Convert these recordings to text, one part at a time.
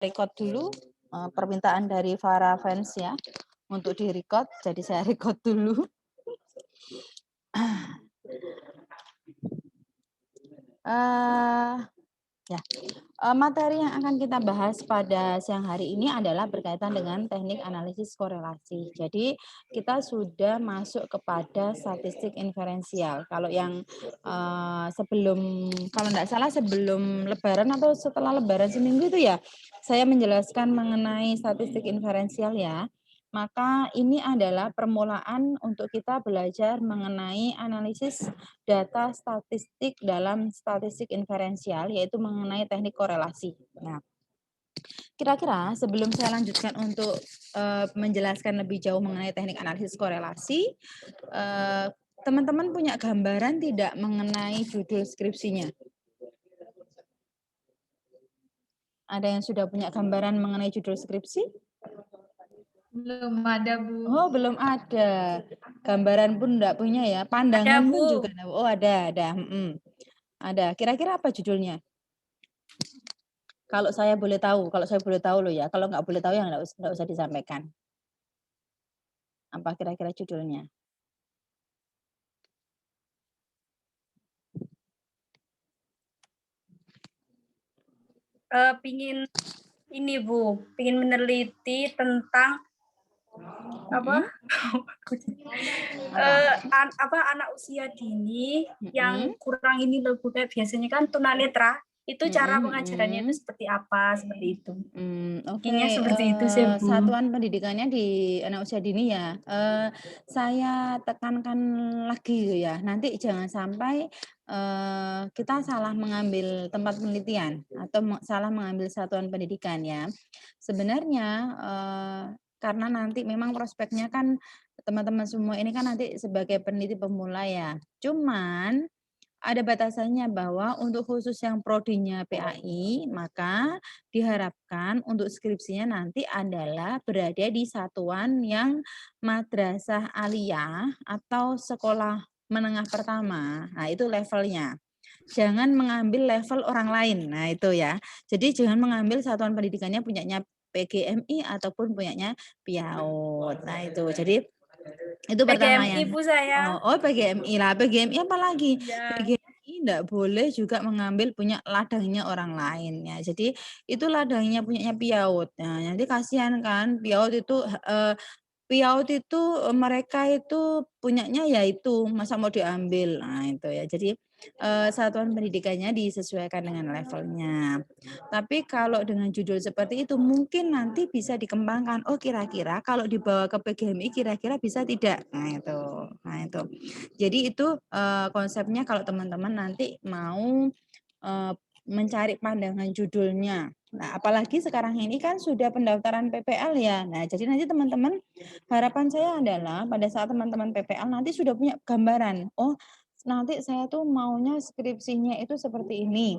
record dulu, permintaan dari para fans ya, untuk di-record, jadi saya record dulu. Ya, materi yang akan kita bahas pada siang hari ini adalah berkaitan dengan teknik analisis korelasi. Jadi, kita sudah masuk kepada statistik inferensial. Kalau yang, kalau tidak salah sebelum lebaran atau setelah lebaran seminggu itu ya, saya menjelaskan mengenai statistik inferensial ya. Maka ini adalah permulaan untuk kita belajar mengenai analisis data statistik dalam statistik inferensial, yaitu mengenai teknik korelasi. Nah, kira-kira sebelum saya lanjutkan untuk menjelaskan lebih jauh mengenai teknik analisis korelasi, teman-teman punya gambaran tidak mengenai judul skripsinya? Ada yang sudah punya gambaran mengenai judul skripsi? Belum ada, Bu. Oh, belum ada. Gambaran pun enggak punya ya? Pandangan Ada, pun Bu. juga? Oh, ada. Ada. Kira-kira apa judulnya? Kalau saya boleh tahu loh ya. Kalau nggak boleh tahu ya nggak usah disampaikan. Apa kira-kira judulnya? Pingin ini, Bu, pingin meneliti tentang apa? Anak usia dini yang kurang ini loh, Bu, kayak biasanya kan tunanetra, itu cara pengajarannya itu seperti apa, seperti itu. Oke, Intinya seperti itu sih, Bu. satuan pendidikannya di anak usia dini ya. Saya tekankan lagi gitu ya, nanti jangan sampai kita salah mengambil tempat penelitian atau salah mengambil satuan pendidikan ya. Sebenarnya karena nanti memang prospeknya kan teman-teman semua ini kan nanti sebagai peneliti pemula ya. Cuman ada batasannya bahwa untuk khusus yang prodinya PAI, maka diharapkan untuk skripsinya nanti adalah berada di satuan yang madrasah aliyah atau sekolah menengah pertama. Nah, itu levelnya. Jangan mengambil level orang lain. Nah, itu ya. Jadi jangan mengambil satuan pendidikannya punyanya PGMI ataupun punyanya PIAUD. Nah, itu. Jadi itu pertama PGMI, ya. Bu, saya. PGMI lah. PGMI apa lagi? Ya. PGMI enggak boleh juga mengambil punya ladangnya orang lain ya. Jadi itu ladangnya punyanya PIAUD. Nah, nanti kasihan kan PIAUD itu mereka itu punyanya ya itu, masa mau diambil. Nah, itu ya. Jadi satuan pendidikannya disesuaikan dengan levelnya. Tapi kalau dengan judul seperti itu mungkin nanti bisa dikembangkan. Oh, kira-kira kalau dibawa ke PGMI kira-kira bisa tidak? Nah, itu. Nah, itu. Jadi itu konsepnya kalau teman-teman nanti mau mencari pandangan judulnya. Nah, apalagi sekarang ini kan sudah pendaftaran PPL ya. Nah, jadi nanti teman-teman harapan saya adalah pada saat teman-teman PPL nanti sudah punya gambaran. Oh, nanti saya tuh maunya skripsinya itu seperti ini.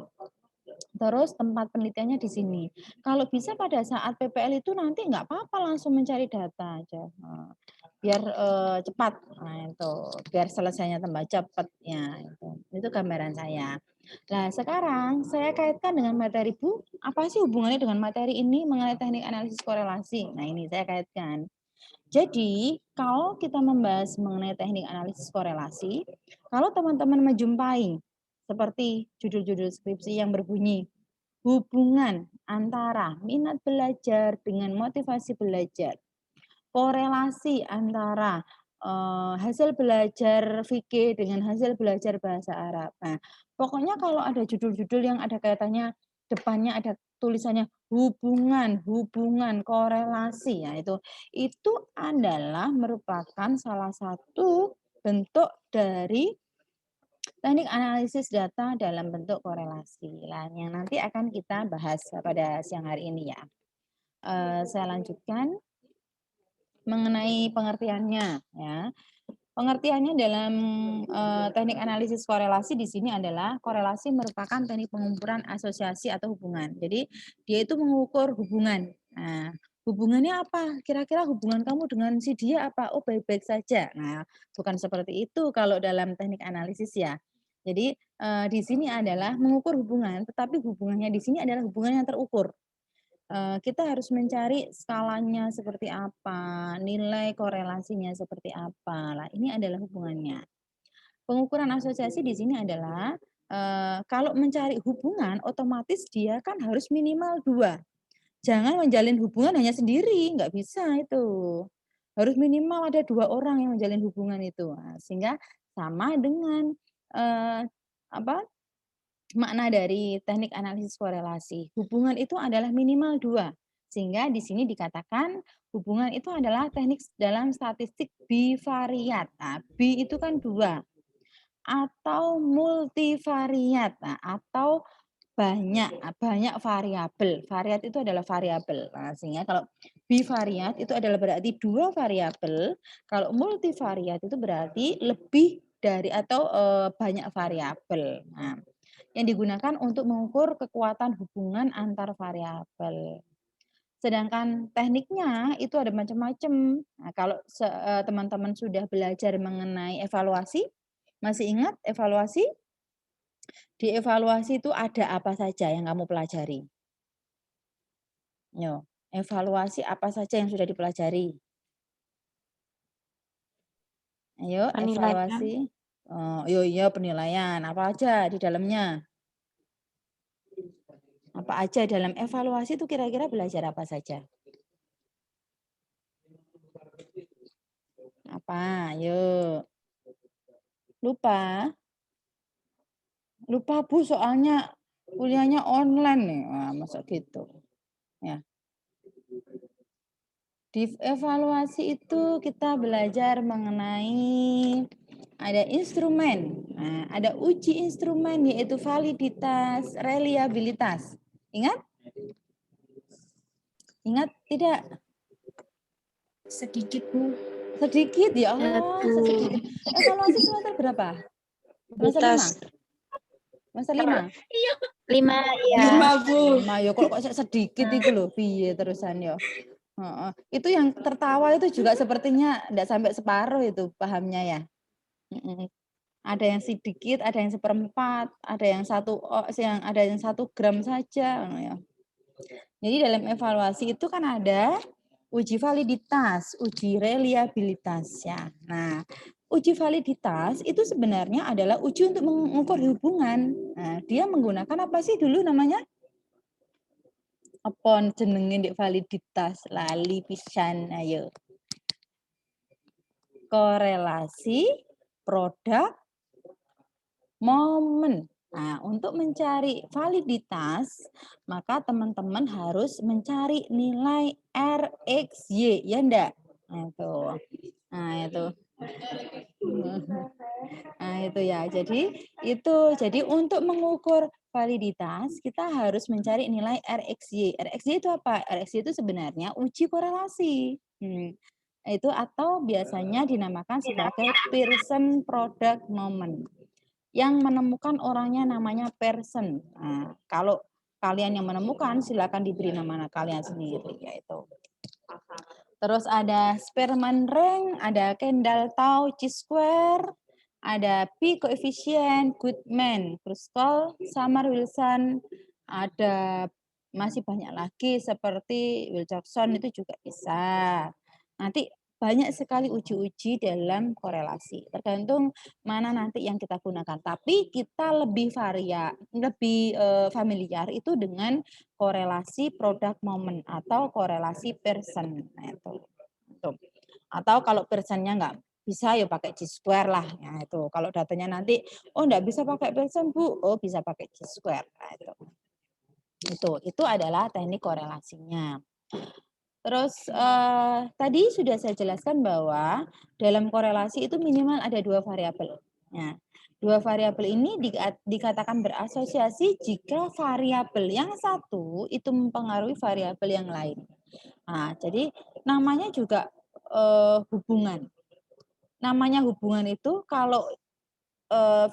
Terus tempat penelitiannya di sini. Kalau bisa pada saat PPL itu nanti nggak apa-apa langsung mencari data aja. Biar cepat. Nah, itu. Biar selesainya tambah cepat ya itu. Itu gambaran saya. Nah, sekarang saya kaitkan dengan materi Bu. Apa sih hubungannya dengan materi ini mengenai teknik analisis korelasi? Nah, ini saya kaitkan. Jadi, kalau kita membahas mengenai teknik analisis korelasi, kalau teman-teman menjumpai seperti judul-judul skripsi yang berbunyi hubungan antara minat belajar dengan motivasi belajar, korelasi antara hasil belajar fikih dengan hasil belajar bahasa Arab. Nah, pokoknya kalau ada judul-judul yang ada kaitannya depannya ada tulisannya hubungan, korelasi, ya itu adalah merupakan salah satu bentuk dari teknik analisis data dalam bentuk korelasi. Nah, yang nanti akan kita bahas pada siang hari ini ya. Saya lanjutkan mengenai pengertiannya ya. Pengertiannya dalam teknik analisis korelasi di sini adalah korelasi merupakan teknik pengukuran asosiasi atau hubungan. Jadi dia itu mengukur hubungan. Nah, hubungannya apa? Kira-kira hubungan kamu dengan si dia apa? Oh, baik-baik saja. Nah, bukan seperti itu kalau dalam teknik analisis ya. Jadi di sini adalah mengukur hubungan, tetapi hubungannya di sini adalah hubungan yang terukur. kita harus mencari skalanya seperti apa, nilai korelasinya seperti apa. Lah, ini adalah hubungannya. Pengukuran asosiasi di sini adalah, kalau mencari hubungan otomatis dia kan harus minimal 2. Jangan menjalin hubungan hanya sendiri, nggak bisa itu. Harus minimal ada 2 orang yang menjalin hubungan itu. Nah, sehingga sama dengan, eee, apa, makna dari teknik analisis korelasi. Hubungan itu adalah minimal 2. Sehingga di sini dikatakan hubungan itu adalah teknik dalam statistik bivariat. Nah, bi itu kan 2 atau multivariat. Nah, atau banyak variabel. Variat itu adalah variabel. Nah, sehingga kalau bivariat itu adalah berarti 2 variabel, kalau multivariat itu berarti lebih dari atau, banyak variabel. Nah, yang digunakan untuk mengukur kekuatan hubungan antar variabel. Sedangkan tekniknya itu ada macam-macam. Nah, kalau teman-teman sudah belajar mengenai evaluasi, masih ingat evaluasi? Di evaluasi itu ada apa saja yang kamu pelajari? Yo, evaluasi apa saja yang sudah dipelajari? Ayo, Penilaian. evaluasi. Oh, yo iya penilaian. Apa aja di dalamnya? Apa aja dalam evaluasi itu kira-kira belajar apa saja? Apa? Yuk. Lupa? Lupa Bu, soalnya kuliahnya online nih. Wah, masa gitu. Ya. Di evaluasi itu kita belajar mengenai ada instrumen. Nah, ada uji instrumen yaitu validitas, reliabilitas. Ingat? Ingat tidak? Sedikit, Bu. Sedikit ya Allah, sedikit. Evaluasi semester berapa? Semester 5? Semester 5? 5 ya. 5, Bu. 5 ya kok sedikit itu loh, piye terusan ya. Itu yang tertawa itu juga sepertinya enggak sampai separuh itu pahamnya ya. Ada yang sedikit, ada yang seperempat, ada yang 1 gram saja, ya. Jadi dalam evaluasi itu kan ada uji validitas, uji reliabilitas ya. Nah, uji validitas itu sebenarnya adalah uji untuk mengukur hubungan. Nah, dia menggunakan apa sih dulu namanya? Apa jenenge ndek validitas lali pisan ayo. Korelasi produk momen. Nah, untuk mencari validitas, maka teman-teman harus mencari nilai RXY, ya enggak? Nah, itu. Nah, itu. Nah, itu ya. Jadi untuk mengukur validitas, kita harus mencari nilai RXY. RXY itu apa? RXY itu sebenarnya uji korelasi. Itu atau biasanya dinamakan sebagai Pearson Product Moment. Yang menemukan orangnya namanya person. Nah, kalau kalian yang menemukan silakan diberi nama kalian sendiri yaitu. Terus ada Spearman rank, ada Kendall-Tau chi-square, ada P coefficient, Goodman, Kruskal, Samar-Wilson, ada masih banyak lagi seperti Wilcoxon itu juga bisa. Nanti banyak sekali uji-uji dalam korelasi. Tergantung mana nanti yang kita gunakan. Tapi kita lebih familiar itu dengan korelasi product moment atau korelasi person. Nah, itu. Atau kalau personnya nggak bisa ya pakai chi-square lah. Nah, itu. Kalau datanya nanti nggak bisa pakai person Bu, bisa pakai chi-square. Nah, itu adalah teknik korelasinya. Terus tadi sudah saya jelaskan bahwa dalam korelasi itu minimal ada 2 variabel. Nah, 2 variabel ini dikatakan berasosiasi jika variabel yang satu itu mempengaruhi variabel yang lain. Nah, jadi namanya juga hubungan. Namanya hubungan itu kalau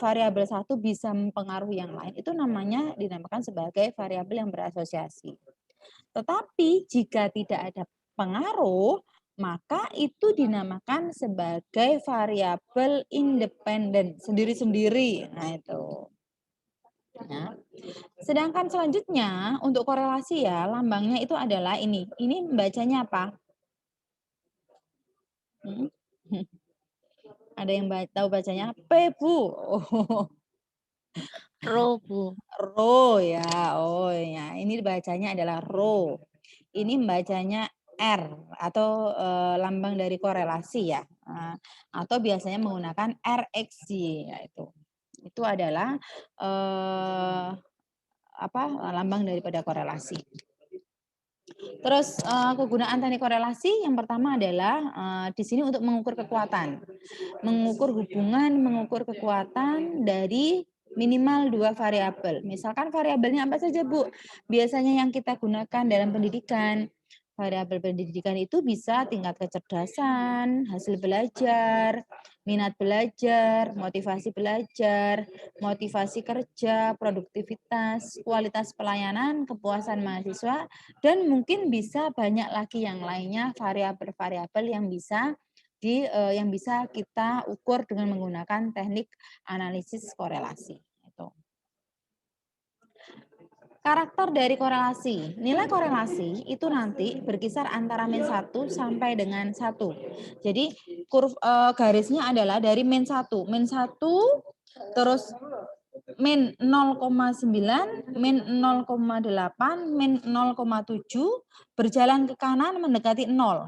variabel satu bisa mempengaruhi yang lain, itu dinamakan sebagai variabel yang berasosiasi. Tetapi jika tidak ada pengaruh, maka itu dinamakan sebagai variabel independen, sendiri-sendiri. Nah, itu. Nah, sedangkan selanjutnya untuk korelasi ya, lambangnya itu adalah ini. Ini bacanya apa? Hmm? Ada yang tahu bacanya? P, Bu. Oh, Ro, Bu. ro ya. Oh ya, ini bacanya adalah ro. Ini bacanya R atau lambang dari korelasi ya. Atau biasanya menggunakan RXY yaitu. Itu adalah lambang daripada korelasi. Terus kegunaan teknik korelasi yang pertama adalah di sini untuk mengukur kekuatan, mengukur hubungan, mengukur kekuatan dari minimal 2 variabel. Misalkan variabelnya apa saja, Bu? Biasanya yang kita gunakan dalam pendidikan. Variabel pendidikan itu bisa tingkat kecerdasan, hasil belajar, minat belajar, motivasi kerja, produktivitas, kualitas pelayanan, kepuasan mahasiswa, dan mungkin bisa banyak lagi yang lainnya variabel-variabel yang bisa kita ukur dengan menggunakan teknik analisis korelasi. Karakter dari korelasi. Nilai korelasi itu nanti berkisar antara min 1 sampai dengan 1. Jadi garisnya adalah dari min 1. Min 1 terus min 0,9, min 0,8, min 0,7 berjalan ke kanan mendekati 0.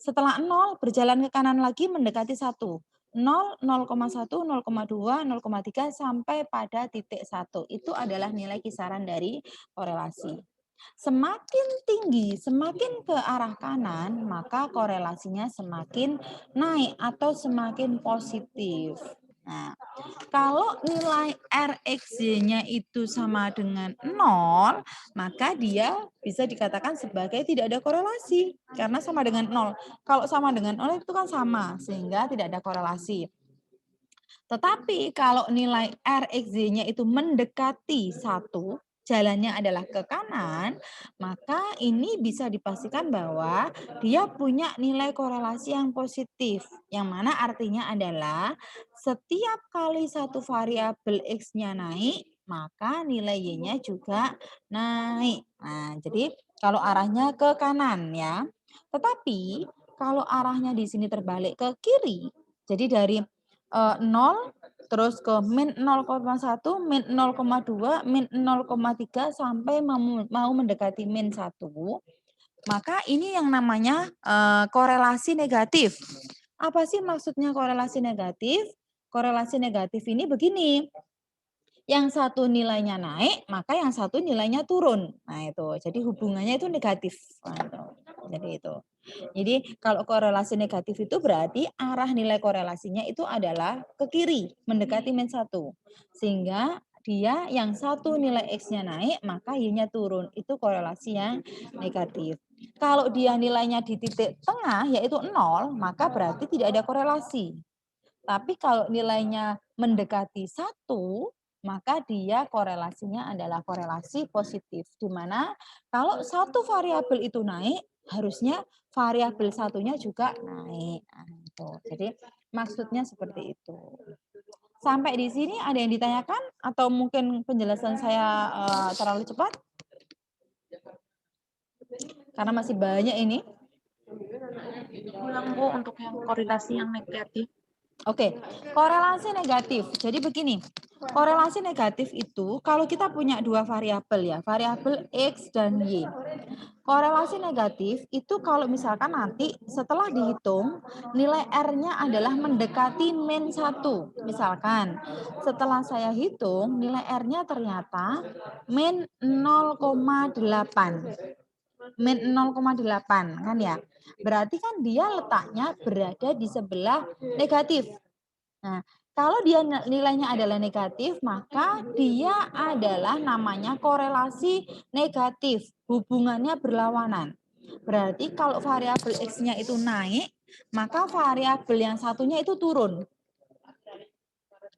Setelah 0 berjalan ke kanan lagi mendekati 1. 0, 0,1, 0,2, 0,3 sampai pada titik 1. Itu adalah nilai kisaran dari korelasi. Semakin tinggi, semakin ke arah kanan, maka korelasinya semakin naik atau semakin positif. Nah, kalau nilai RXY-nya itu sama dengan 0, maka dia bisa dikatakan sebagai tidak ada korelasi karena sama dengan 0. Kalau sama dengan 0 itu kan sama, sehingga tidak ada korelasi. Tetapi kalau nilai RXY-nya itu mendekati 1, jalannya adalah ke kanan, maka ini bisa dipastikan bahwa dia punya nilai korelasi yang positif. Yang mana artinya adalah setiap kali satu variabel X-nya naik, maka nilai Y-nya juga naik. Nah, jadi kalau arahnya ke kanan ya. Tetapi kalau arahnya di sini terbalik ke kiri, jadi dari 0 terus ke min 0,1, min 0,2, min 0,3 sampai mau mendekati min 1, maka ini yang namanya korelasi negatif. Apa sih maksudnya korelasi negatif? Korelasi negatif ini begini. Yang satu nilainya naik, maka yang satu nilainya turun. Nah, itu. Jadi hubungannya itu negatif. Nah, jadi itu. Jadi kalau korelasi negatif itu berarti arah nilai korelasinya itu adalah ke kiri, mendekati min 1. Sehingga dia yang satu nilai X-nya naik, maka Y-nya turun. Itu korelasi yang negatif. Kalau dia nilainya di titik tengah, yaitu 0, maka berarti tidak ada korelasi. Tapi kalau nilainya mendekati 1, maka dia korelasinya adalah korelasi positif. Di mana kalau satu variabel itu naik, harusnya variabel satunya juga naik. Nah, itu. Jadi maksudnya seperti itu. Sampai di sini ada yang ditanyakan atau mungkin penjelasan saya terlalu cepat? Karena masih banyak ini. Ulang, Bu, untuk yang korelasi yang negatif. Oke, korelasi negatif. Jadi begini, korelasi negatif itu kalau kita punya dua variabel ya, variabel X dan Y. Korelasi negatif itu kalau misalkan nanti setelah dihitung nilai R-nya adalah mendekati min 1. Misalkan setelah saya hitung nilai R-nya ternyata min 0,8. Min 0,8 kan ya. Berarti kan dia letaknya berada di sebelah negatif. Nah, kalau dia nilainya adalah negatif, maka dia adalah namanya korelasi negatif. Hubungannya berlawanan. Berarti kalau variabel X-nya itu naik, maka variabel yang satunya itu turun.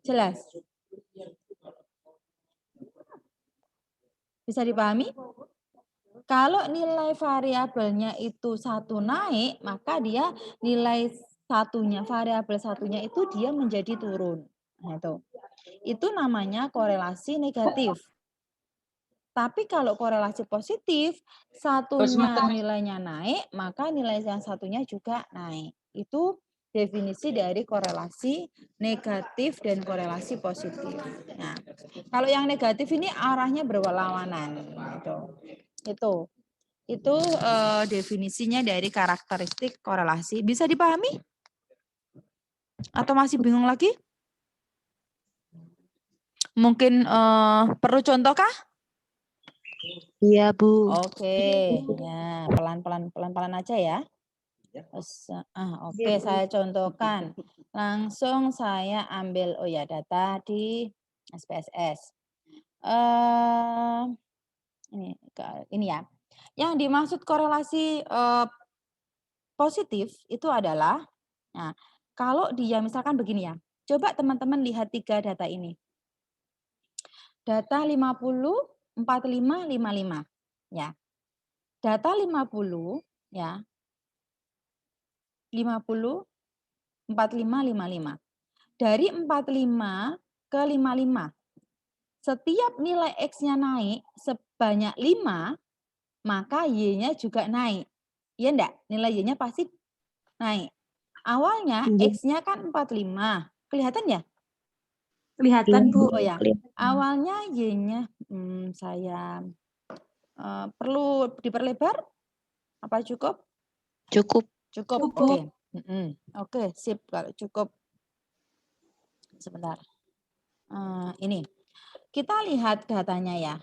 Jelas? Bisa dipahami? Kalau nilai variabelnya itu 1 naik, maka dia nilai satunya, variabel satunya itu dia menjadi turun. Nah, itu namanya korelasi negatif. Tapi kalau korelasi positif, satunya nilainya naik, maka nilai yang satunya juga naik. Itu definisi dari korelasi negatif dan korelasi positif. Nah, kalau yang negatif ini arahnya berlawanan. Itu definisinya dari karakteristik korelasi. Bisa dipahami? Atau masih bingung lagi? Mungkin perlu contoh kah? Iya, Bu. Oke, ya pelan-pelan aja ya. Oke, saya contohkan. Langsung saya ambil data di SPSS. Ini ya. Yang dimaksud korelasi positif itu adalah, nah, kalau dia misalkan begini ya. Coba teman-teman lihat 3 data ini. Data 50, 45, 55. Ya. Data 50 ya. 50, 45, 55. Dari 45 ke 55. Setiap nilai X-nya naik sebanyak 5, maka Y-nya juga naik. Iya enggak? Nilai Y-nya pasti naik. Awalnya X-nya kan 45. Kelihatan ya? Kelihatan, Bu. Oh ya. Awalnya Y-nya saya perlu diperlebar? Apa cukup? Cukup. Cukup. Oke. Oke, sip kalau cukup. Sebentar. Ini. Kita lihat datanya ya.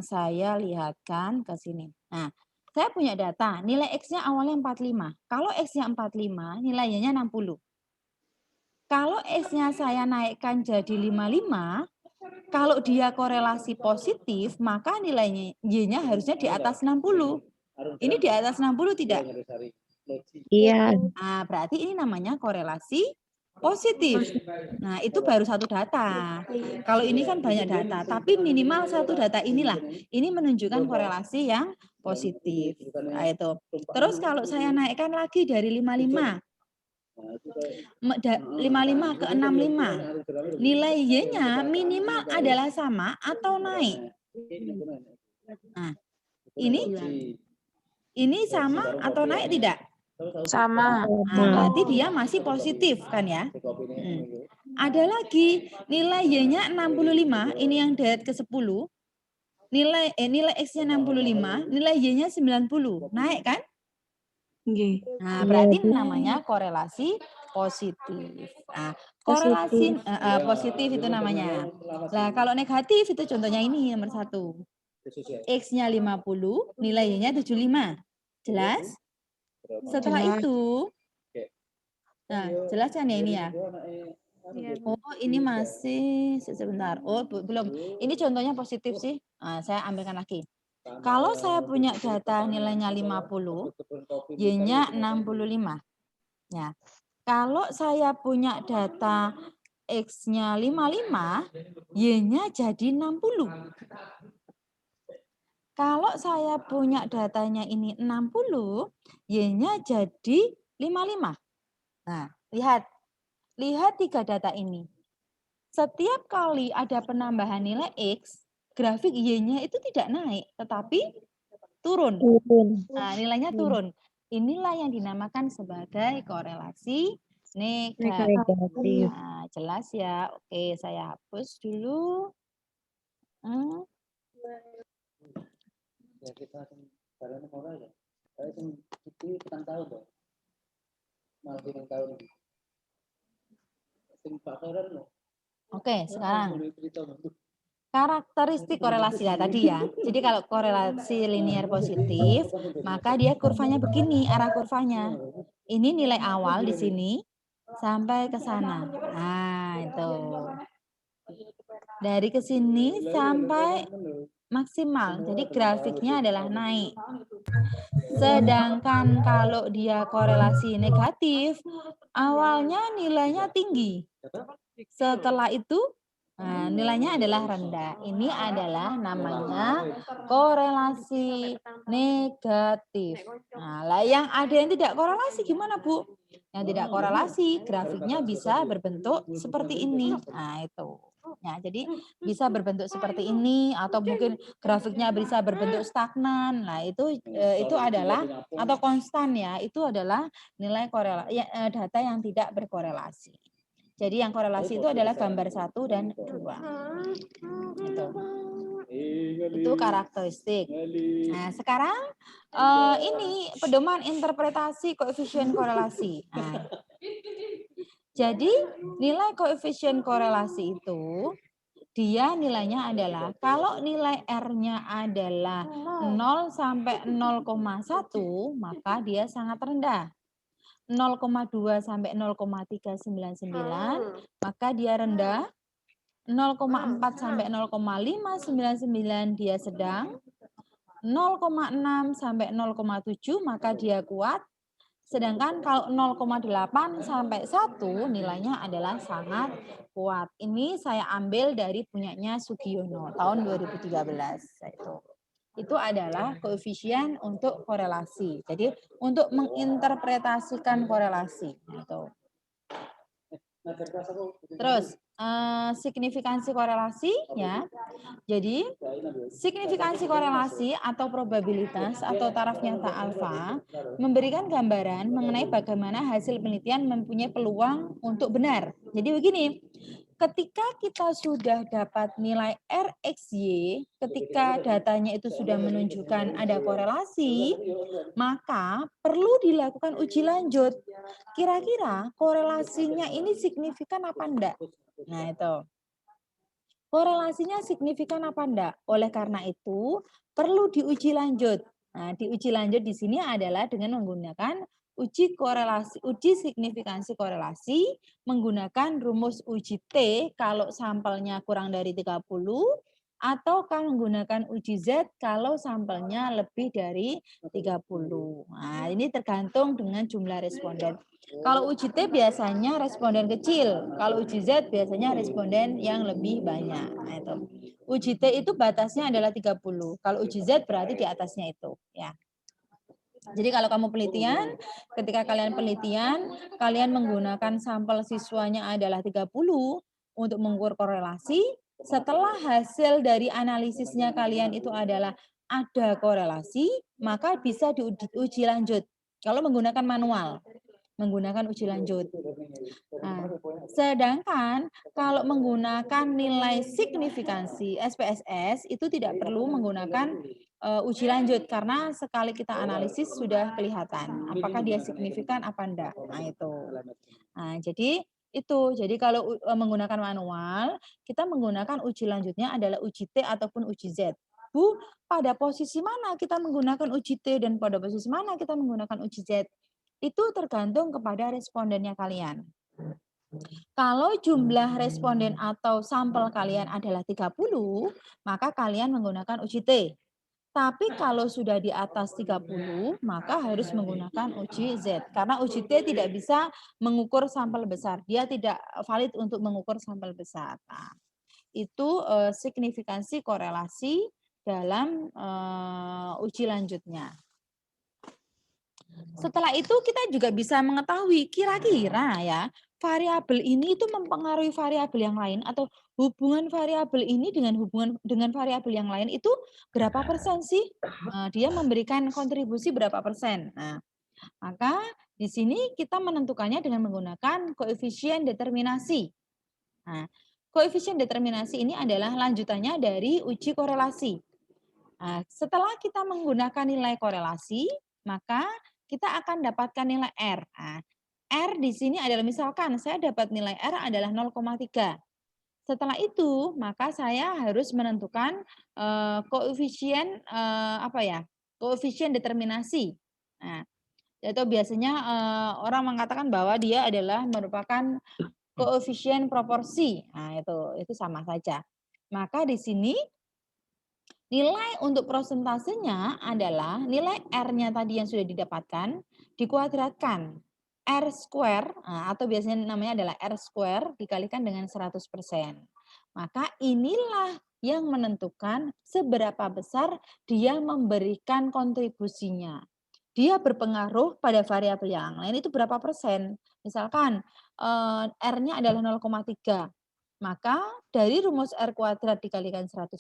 Saya lihatkan ke sini. Nah, saya punya data. Nilai X-nya awalnya 45. Kalau X-nya 45, nilainya 60. Kalau X-nya saya naikkan jadi 55, kalau dia korelasi positif, maka nilainya Y-nya harusnya di atas 60. Ini di atas 60 tidak? Iya. Nah, berarti ini namanya korelasi positif. Nah, itu baru satu data. Kalau ini kan banyak data, tapi minimal satu data inilah. Ini menunjukkan korelasi yang positif. Nah, itu. Terus kalau saya naikkan lagi dari 55. 55 ke 65. Nilai Y-nya minimal adalah sama atau naik. Nah, ini sama atau naik tidak? Sama. Nah, berarti dia masih positif kan ya. Ada lagi nilai Y-nya 65, ini yang deret ke 10. Nilai X-nya 65, nilai Y-nya 90. Naik kan? Nah, berarti namanya korelasi positif. Nah, korelasi positif itu namanya. Nah, kalau negatif itu contohnya ini nomor 1. X-nya 50, nilai Y-nya 75. Jelas? Setelah itu, nah, jelas kan ya ini ya? Oh, ini masih sebentar. Oh, belum. Ini contohnya positif sih. Nah, saya ambilkan lagi. Kalau saya punya data nilainya 50, Y-nya 65. Ya. Kalau saya punya data X-nya 55, Y-nya jadi 60. Kalau saya punya datanya ini 60, Y-nya jadi 55. Nah, lihat 3 data ini. Setiap kali ada penambahan nilai X, grafik Y-nya itu tidak naik, tetapi turun. Nah, nilainya turun. Inilah yang dinamakan sebagai korelasi negatif. Nah, jelas ya. Oke, saya hapus dulu. Oke, sekarang karakteristik korelasi lah tadi ya. Jadi kalau korelasi linear positif, maka dia kurvanya begini, arah kurvanya. Ini nilai awal di sini sampai ke sana. Nah, itu. Dari ke sini sampai maksimal. Jadi grafiknya adalah naik. Sedangkan kalau dia korelasi negatif, awalnya nilainya tinggi. Setelah itu Nah, nilainya adalah rendah. Ini adalah namanya korelasi negatif. Nah, lah yang ada yang tidak korelasi gimana, Bu? Yang tidak korelasi, grafiknya bisa berbentuk seperti ini. Nah, itu. Ya, jadi bisa berbentuk seperti ini atau mungkin grafiknya bisa berbentuk stagnan. Nah, itu adalah atau konstan ya. Itu adalah nilai korelasi data yang tidak berkorelasi. Jadi yang korelasi itu adalah gambar 1 dan 2. Itu karakteristik. Nah, sekarang ini pedoman interpretasi koefisien korelasi. Nah, jadi nilai koefisien korelasi itu dia nilainya adalah kalau nilai R-nya adalah 0 sampai 0,1 maka dia sangat rendah. 0,2 sampai 0,399 maka dia rendah. 0,4 sampai 0,599 dia sedang. 0,6 sampai 0,7 maka dia kuat. Sedangkan kalau 0,8 sampai 1 nilainya adalah sangat kuat. Ini saya ambil dari punyanya Sugiono tahun 2013. Itu adalah koefisien untuk korelasi. Jadi untuk menginterpretasikan korelasi. Gitu. Terus signifikansi korelasi ya. Jadi signifikansi korelasi atau probabilitas atau taraf nyata alfa memberikan gambaran mengenai bagaimana hasil penelitian mempunyai peluang untuk benar. Jadi begini, ketika kita sudah dapat nilai RXY, ketika datanya itu sudah menunjukkan ada korelasi, maka perlu dilakukan uji lanjut. Kira-kira korelasinya ini signifikan apa enggak? Nah, itu. Korelasinya signifikan apa enggak? Oleh karena itu, perlu diuji lanjut. Nah, diuji lanjut di sini adalah dengan menggunakan uji signifikansi korelasi menggunakan rumus uji T kalau sampelnya kurang dari 30 atau kan menggunakan uji Z kalau sampelnya lebih dari 30. Nah, ini tergantung dengan jumlah responden. Kalau uji T biasanya responden kecil, kalau uji Z biasanya responden yang lebih banyak. Nah, itu. Uji T itu batasnya adalah 30. Kalau uji Z berarti di atasnya itu, ya. Jadi kalau kamu penelitian, ketika kalian penelitian, kalian menggunakan sampel siswanya adalah 30 untuk mengukur korelasi. Setelah hasil dari analisisnya kalian itu adalah ada korelasi, maka bisa diuji lanjut. Kalau menggunakan manual, menggunakan uji lanjut. Nah, sedangkan kalau menggunakan nilai signifikansi SPSS itu tidak perlu menggunakan uji lanjut karena sekali kita analisis sudah kelihatan apakah dia signifikan apa enggak. Nah, itu. Nah, jadi itu. Jadi kalau menggunakan manual, kita menggunakan uji lanjutnya adalah uji T ataupun uji Z. Bu, pada posisi mana kita menggunakan uji T dan pada posisi mana kita menggunakan uji Z? Itu tergantung kepada respondennya kalian. Kalau jumlah responden atau sampel kalian adalah 30, maka kalian menggunakan uji T. Tapi kalau sudah di atas 30, maka harus menggunakan uji Z. Karena uji T tidak bisa mengukur sampel besar. Dia tidak valid untuk mengukur sampel besar. Nah, itu signifikansi korelasi dalam uji lanjutnya. Setelah itu kita juga bisa mengetahui kira-kira ya variabel ini itu mempengaruhi variabel yang lain atau hubungan variabel ini dengan variabel yang lain itu berapa persen sih? Dia memberikan kontribusi berapa persen? Nah, maka di sini kita menentukannya dengan menggunakan koefisien determinasi. Nah, koefisien determinasi ini adalah lanjutannya dari uji korelasi. Nah, setelah kita menggunakan nilai korelasi, maka kita akan dapatkan nilai R. Nah, R di sini adalah misalkan saya dapat nilai R adalah 0,3. Setelah itu, maka saya harus menentukan koefisien koefisien determinasi. Nah, atau biasanya orang mengatakan bahwa dia adalah merupakan koefisien proporsi. Nah, itu sama saja. Maka di sini nilai untuk prosentasenya adalah nilai R-nya tadi yang sudah didapatkan dikuadratkan. R square atau biasanya namanya adalah R square dikalikan dengan 100%. Maka inilah yang menentukan seberapa besar dia memberikan kontribusinya. Dia berpengaruh pada variabel yang lain itu berapa persen. Misalkan R-nya adalah 0,3. Maka dari rumus R kuadrat dikalikan 100%,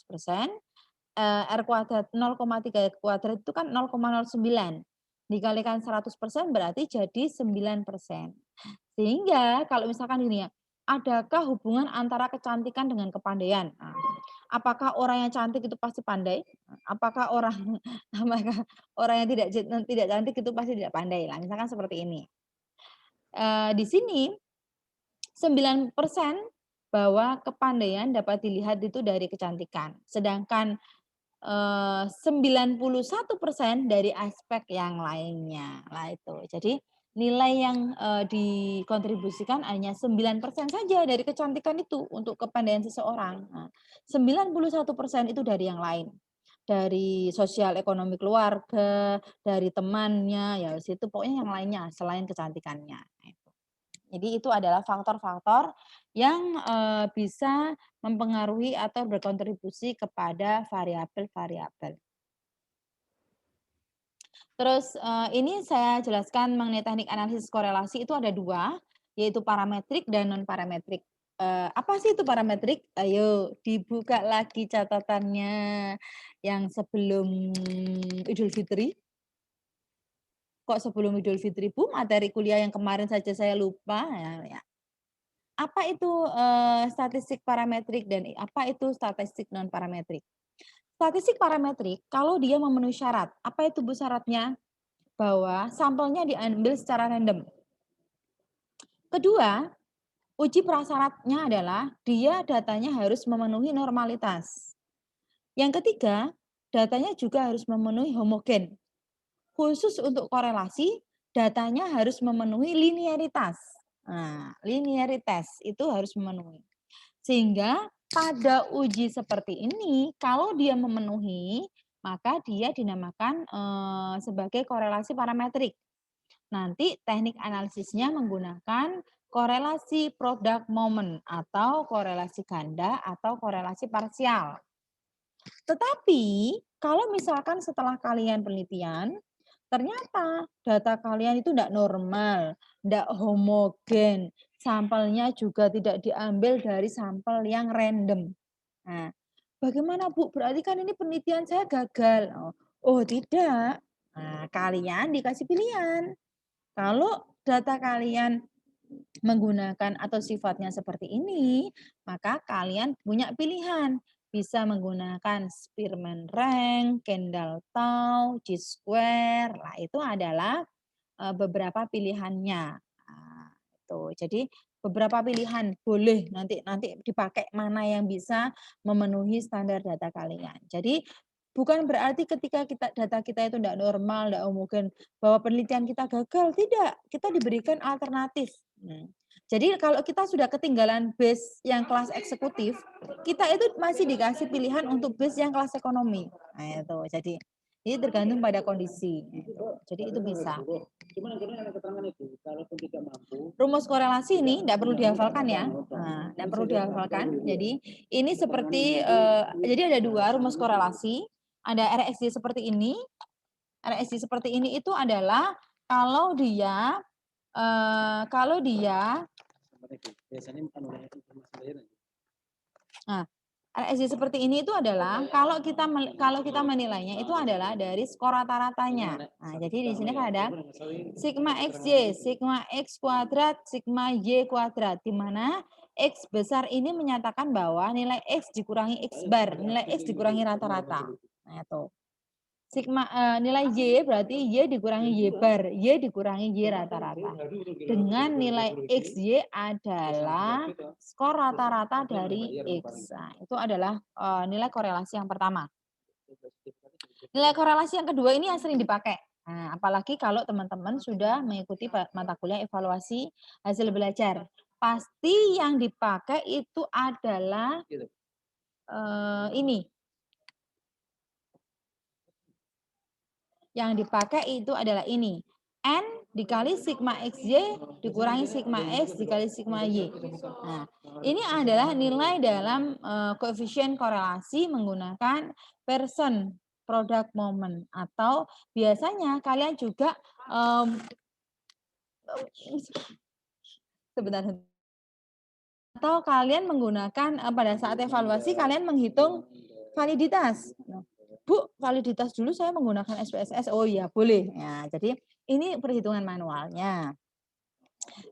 R kuadrat 0,3 kuadrat itu kan 0,09. Dikalikan 100% berarti jadi 9%. Sehingga kalau misalkan gini ya, adakah hubungan antara kecantikan dengan kepandaian? Nah, apakah orang yang cantik itu pasti pandai? Apakah orang apakah orang yang tidak cantik itu pasti tidak pandai? Lah, misalkan seperti ini. Di sini 9% bahwa kepandaian dapat dilihat itu dari kecantikan. Sedangkan 91% dari aspek yang lainnya. Lah itu. Jadi nilai yang dikontribusikan hanya 9% saja dari kecantikan itu untuk kepandaian seseorang. Nah, 91% itu dari yang lain. Dari sosial ekonomi keluarga, dari temannya, ya situ pokoknya yang lainnya selain kecantikannya. Nah, itu. Jadi itu adalah faktor-faktor yang bisa mempengaruhi atau berkontribusi kepada variabel-variabel. Terus ini saya jelaskan mengenai teknik analisis korelasi itu ada 2, yaitu parametrik dan non parametrik. Apa sih itu parametrik? Ayo dibuka lagi catatannya yang sebelum Idul Fitri. Kok sebelum Idul Fitri, Bu? Materi kuliah yang kemarin saja saya lupa ya. Apa itu statistik parametrik dan apa itu statistik non parametrik? Statistik parametrik kalau dia memenuhi syarat. Apa itu Bu syaratnya? Bahwa sampelnya diambil secara random. Kedua, uji prasyaratnya adalah dia datanya harus memenuhi normalitas. Yang ketiga, datanya juga harus memenuhi homogen. Khusus untuk korelasi, datanya harus memenuhi linearitas. Nah, linearitas itu harus memenuhi. Sehingga pada uji seperti ini, kalau dia memenuhi, maka dia dinamakan sebagai korelasi parametrik. Nanti teknik analisisnya menggunakan korelasi product moment atau korelasi ganda atau korelasi parsial. Tetapi kalau misalkan setelah kalian penelitian, ternyata data kalian itu tidak normal, tidak homogen, sampelnya juga tidak diambil dari sampel yang random. Nah, bagaimana Bu? Berarti kan ini penelitian saya gagal. Oh tidak. Nah, kalian dikasih pilihan. Kalau data kalian menggunakan atau sifatnya seperti ini, maka kalian punya pilihan. Bisa menggunakan Spearman rank, Kendall-Tau, chi-square. Nah, itu adalah beberapa pilihannya. Nah, itu. Jadi beberapa pilihan boleh nanti dipakai mana yang bisa memenuhi standar data kalian. Jadi bukan berarti ketika data kita itu tidak normal, tidak homogen, bahwa penelitian kita gagal. Tidak, kita diberikan alternatif. Jadi kalau kita sudah ketinggalan base yang kelas eksekutif, kita itu masih dikasih pilihan untuk base yang kelas ekonomi. Nah, itu. Jadi ini tergantung pada kondisi. Jadi itu bisa. Rumus korelasi ini tidak perlu dihafalkan ya. Nah, tidak perlu dihafalkan. Jadi ini seperti jadi ada 2 rumus korelasi. Ada RSJ seperti ini. RSJ seperti ini itu adalah kalau dia nah, RSJ seperti ini itu adalah kalau kita menilainya itu adalah dari skor rata-ratanya. Nah, jadi di sini kan ada sigma XY, sigma X kuadrat, sigma Y kuadrat, di mana X besar ini menyatakan bahwa nilai X dikurangi X bar, nilai X dikurangi rata-rata. Nah, itu. Sigma nilai Y berarti Y dikurangi Y bar, Y dikurangi Y rata-rata. Dengan nilai XY adalah skor rata-rata dari X. Nah, itu adalah nilai korelasi yang pertama. Nilai korelasi yang kedua ini yang sering dipakai. Nah, apalagi kalau teman-teman sudah mengikuti mata kuliah evaluasi hasil belajar. Pasti yang dipakai itu adalah ini. Yang dipakai itu adalah ini. N dikali sigma XY dikurangi sigma X dikali sigma Y. Nah, ini adalah nilai dalam koefisien korelasi menggunakan Pearson product moment, atau biasanya kalian juga sebentar, atau kalian menggunakan pada saat evaluasi kalian menghitung validitas. Bu, validitas dulu saya menggunakan SPSS. Oh iya, boleh. Ya, jadi ini perhitungan manualnya.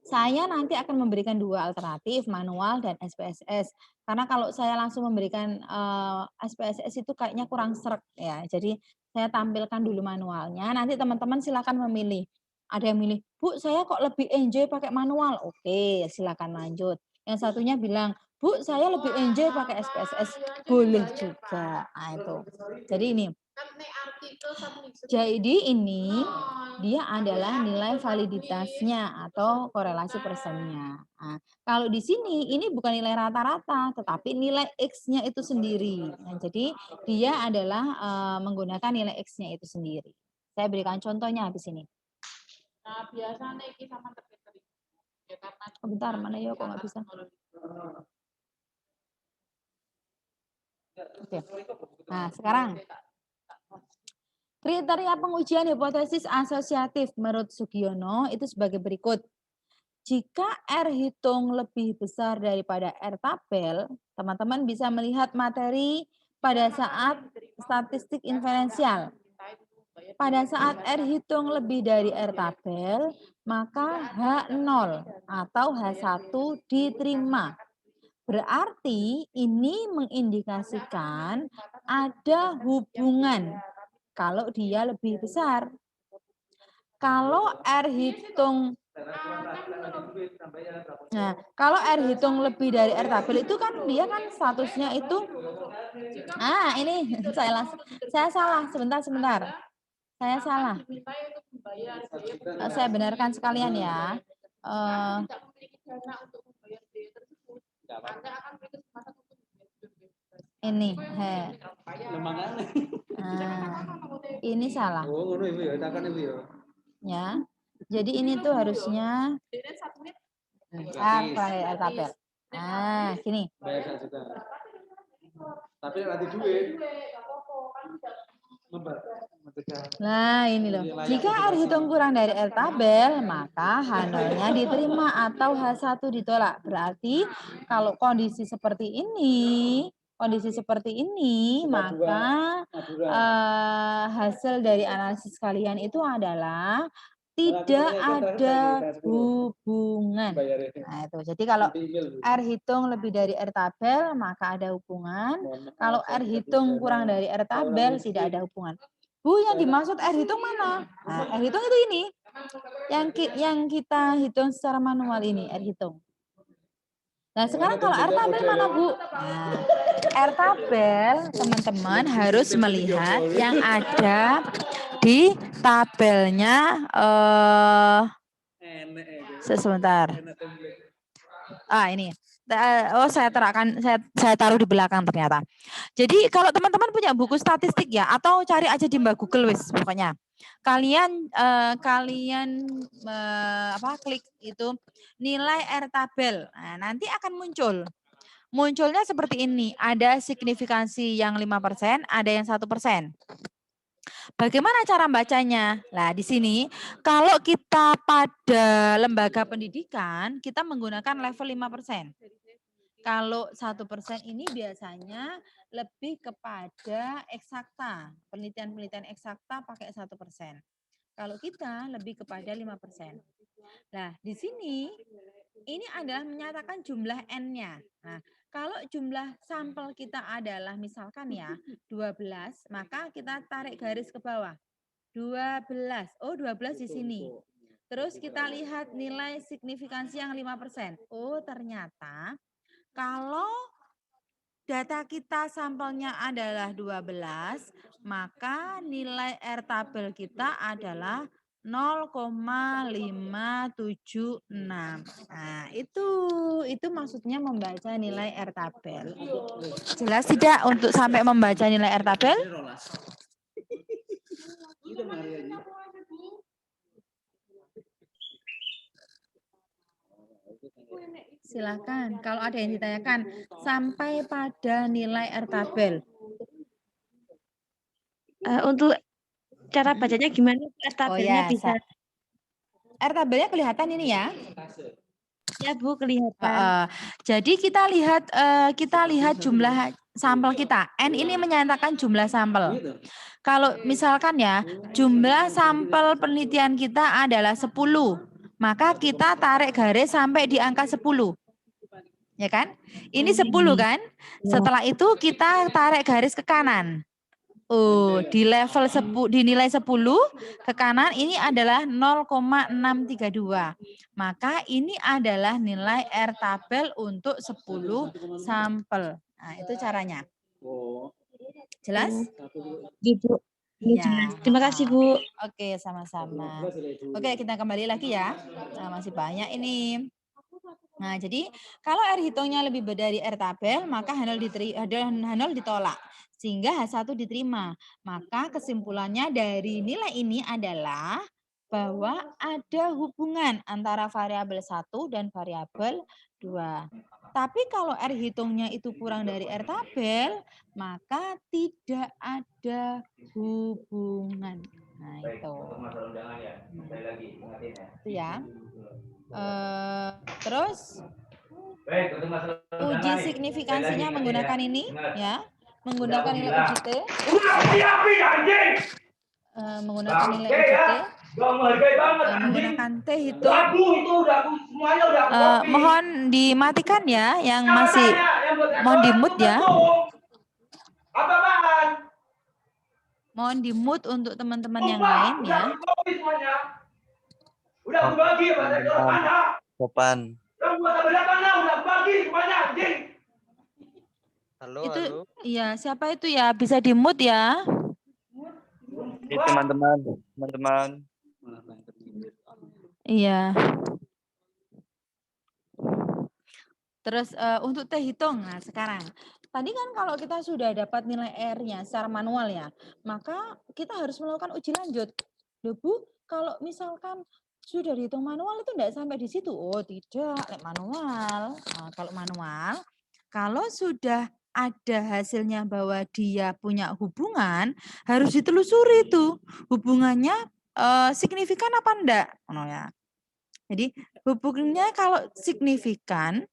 Saya nanti akan memberikan dua alternatif, manual dan SPSS. Karena kalau saya langsung memberikan SPSS itu kayaknya kurang sreg ya. Jadi saya tampilkan dulu manualnya. Nanti teman-teman silakan memilih. Ada yang milih, Bu, saya kok lebih enjoy pakai manual. Oke, silakan lanjut. Yang satunya bilang, Bu, saya lebih enjoy pakai SPSS. Boleh juga. Nah, itu. Jadi ini. Jadi ini dia adalah nilai validitasnya atau korelasi Pearsonnya. Nah, kalau di sini ini bukan nilai rata-rata, tetapi nilai X-nya itu sendiri. Nah, jadi dia adalah menggunakan nilai X-nya itu sendiri. Saya berikan contohnya habis ini. Nah, biasanya ini sama terkait. Oh, bentar, mana ya kok nggak bisa? Oke. Nah, sekarang kriteria pengujian hipotesis asosiatif menurut Sugiono itu sebagai berikut. Jika R hitung lebih besar daripada R tabel, teman-teman bisa melihat materi pada saat statistik inferensial. Pada saat R hitung lebih dari R tabel, maka H0 atau H1 diterima. Berarti ini mengindikasikan ada hubungan kalau dia lebih besar. Kalau R hitung kalau R hitung lebih dari R tabel itu kan dia kan statusnya itu ini saya salah sebentar. Saya salah. Saya benarkan sekalian ya. Ini ini salah. Ya. Jadi ini tuh harusnya R tabel. Nah, gini. Tapi nanti duit. Nah, ini loh. Jika R hitung kurang dari R tabel, maka H0-nya diterima atau H1 ditolak. Berarti kalau kondisi seperti ini, maka hasil dari analisis kalian itu adalah tidak ada hubungan. Nah, itu. Jadi kalau R hitung lebih dari R tabel, maka ada hubungan. Kalau R hitung kurang dari R tabel, tidak ada hubungan. Bu, yang dimaksud R hitung mana? Nah, R hitung itu ini. Yang kita hitung secara manual ini, R hitung. Nah, sekarang kalau R tabel mana, Bu? Nah, R tabel, teman-teman harus melihat yang ada di tabelnya. Sebentar. Ini. Oh, saya taruh di belakang ternyata. Jadi kalau teman-teman punya buku statistik ya, atau cari aja di Mbak Google wis pokoknya. Kalian klik itu nilai R tabel. Nah, nanti akan muncul. Munculnya seperti ini, ada signifikansi yang 5%, ada yang 1%. Bagaimana cara bacanya? Nah, di sini kalau kita pada lembaga pendidikan, kita menggunakan level 5%. Kalau 1% ini biasanya lebih kepada eksakta, penelitian-penelitian eksakta pakai 1%. Kalau kita lebih kepada 5%. Nah, di sini ini adalah menyatakan jumlah N-nya. Nah, kalau jumlah sampel kita adalah misalkan ya 12, maka kita tarik garis ke bawah. 12. Oh, 12 di sini. Terus kita lihat nilai signifikansi yang 5%. Oh, ternyata kalau data kita sampelnya adalah 12, maka nilai R tabel kita adalah 0,576. Nah, itu maksudnya membaca nilai R tabel. Jelas tidak untuk sampai membaca nilai R tabel? Silakan. Kalau ada yang ditanyakan sampai pada nilai R tabel. Untuk cara bacanya gimana? Tabelnya ya, bisa. R tabelnya kelihatan ini ya. Ya Bu, kelihatan. Jadi kita lihat jumlah sampel kita. N ini menyatakan jumlah sampel. Kalau misalkan ya, jumlah sampel penelitian kita adalah 10, maka kita tarik garis sampai di angka 10. Ya kan? Ini 10 kan? Setelah itu kita tarik garis ke kanan. Di level 10, di nilai 10 ke kanan ini adalah 0,632. Maka ini adalah nilai R tabel untuk 10 sampel. Nah, itu caranya. Jelas? Gitu. Iya. Terima kasih Bu. Oke, sama-sama. Oke, kita kembali lagi ya. Nah, masih banyak ini. Nah, jadi kalau R hitungnya lebih dari R tabel, maka H0 ditolak. Sehingga H1 diterima. Maka kesimpulannya dari nilai ini adalah bahwa ada hubungan antara variabel 1 dan variabel 2. Tapi kalau R hitungnya itu kurang dari R tabel, maka tidak ada hubungan. Nah, itu. Itu ya. Terus uji signifikansinya menggunakan ini ya, menggunakan nilai uji T. Menggunakan nilai uji T. Menggunakan T hitung. Mohon dimatikan ya, yang masih mohon di-mute ya. Mohon di-mute untuk teman-teman yang lain ya. Udah aku bagi ya, Sopan. Halo, Itu halo. iya, siapa itu ya? Bisa di-mute ya. Ini teman-teman. Iya. Terus untuk T hitung, nah sekarang. Tadi kan kalau kita sudah dapat nilai R-nya secara manual ya, maka kita harus melakukan uji lanjut. Loh Bu, kalau misalkan sudah dihitung manual itu enggak sampai di situ. Oh tidak, manual. Nah, kalau manual, kalau sudah ada hasilnya bahwa dia punya hubungan, harus ditelusuri itu. Hubungannya signifikan apa enggak? Oh, ya. Jadi hubungannya kalau signifikan,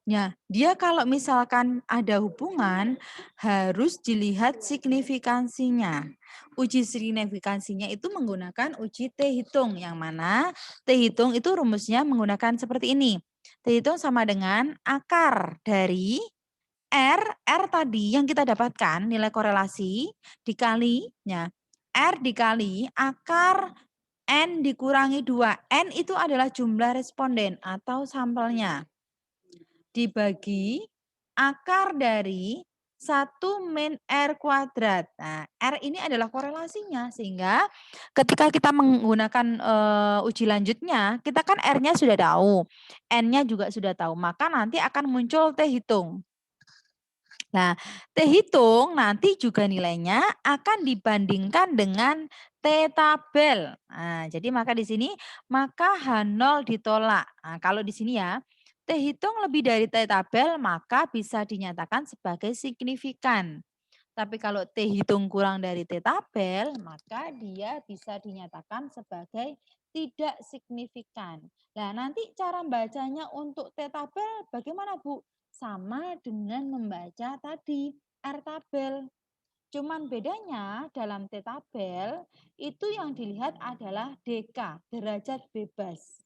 ya, dia kalau misalkan ada hubungan harus dilihat signifikansinya. Uji signifikansinya itu menggunakan uji T hitung, yang mana T hitung itu rumusnya menggunakan seperti ini. T hitung sama dengan akar dari R tadi yang kita dapatkan nilai korelasi dikalinya R dikali akar N dikurangi 2. N itu adalah jumlah responden atau sampelnya. Dibagi akar dari 1 min R kuadrat. Nah, R ini adalah korelasinya, sehingga ketika kita menggunakan uji lanjutnya, kita kan R-nya sudah tahu, N-nya juga sudah tahu, maka nanti akan muncul T hitung. Nah, T hitung nanti juga nilainya akan dibandingkan dengan T tabel. Nah, jadi maka di sini maka H0 ditolak. Nah, kalau di sini ya, T hitung lebih dari T tabel maka bisa dinyatakan sebagai signifikan. Tapi kalau T hitung kurang dari T tabel, maka dia bisa dinyatakan sebagai tidak signifikan. Nah, nanti cara bacanya untuk T tabel bagaimana, Bu? Sama dengan membaca tadi R tabel. Cuman bedanya dalam T tabel itu yang dilihat adalah DK, derajat bebas.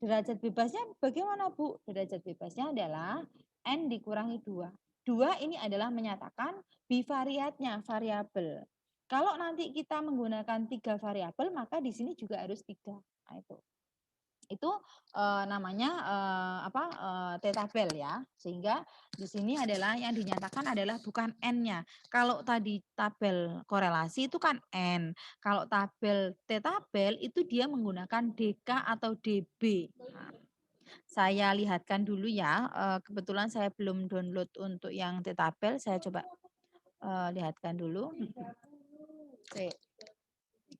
Derajat bebasnya bagaimana, Bu? Derajat bebasnya adalah N dikurangi 2. 2 ini adalah menyatakan bivariatnya, variabel. Kalau nanti kita menggunakan 3 variabel, maka di sini juga harus 3. Nah, itu namanya T tabel ya. Sehingga di sini adalah yang dinyatakan adalah bukan N-nya. Kalau tadi tabel korelasi itu kan N. Kalau tabel T tabel itu dia menggunakan DK atau DB. Nah, saya lihatkan dulu ya. Kebetulan saya belum download untuk yang T tabel. Saya coba lihatkan dulu. Oke.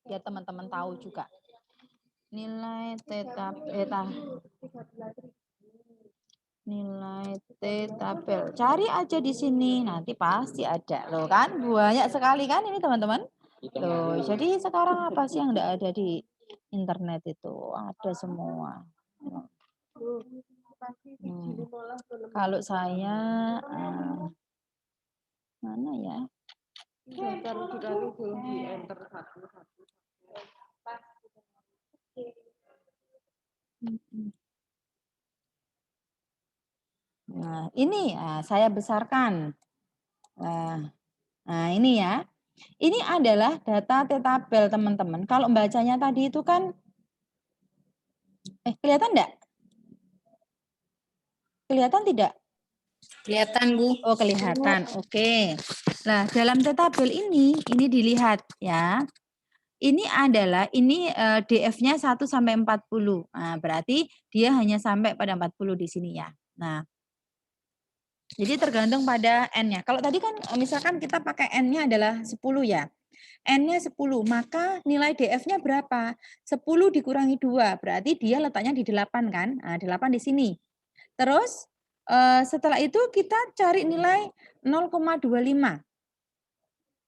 Biar teman-teman tahu juga. Nilai Nilai T tabel. Cari aja di sini, nanti pasti ada. Loh kan, banyak sekali kan ini teman-teman. Loh, jadi sekarang apa sih yang enggak ada di internet itu? Ada semua. Kalau saya, mana ya? Nah, ini saya besarkan. Nah, ini ya. Ini adalah data T-tabel, teman-teman. Kalau bacanya tadi itu kan, kelihatan enggak? Kelihatan tidak? Kelihatan, Bu. Oh, kelihatan. Oke. Nah, dalam T-tabel ini dilihat ya. Ini adalah DF-nya 1 sampai 40. Nah, berarti dia hanya sampai pada 40 di sini ya. Nah, jadi tergantung pada N-nya. Kalau tadi kan misalkan kita pakai N-nya adalah 10 ya. N-nya 10, maka nilai DF-nya berapa? 10 dikurangi 2, berarti dia letaknya di 8 kan? Nah, 8 di sini. Terus setelah itu kita cari nilai 0,25.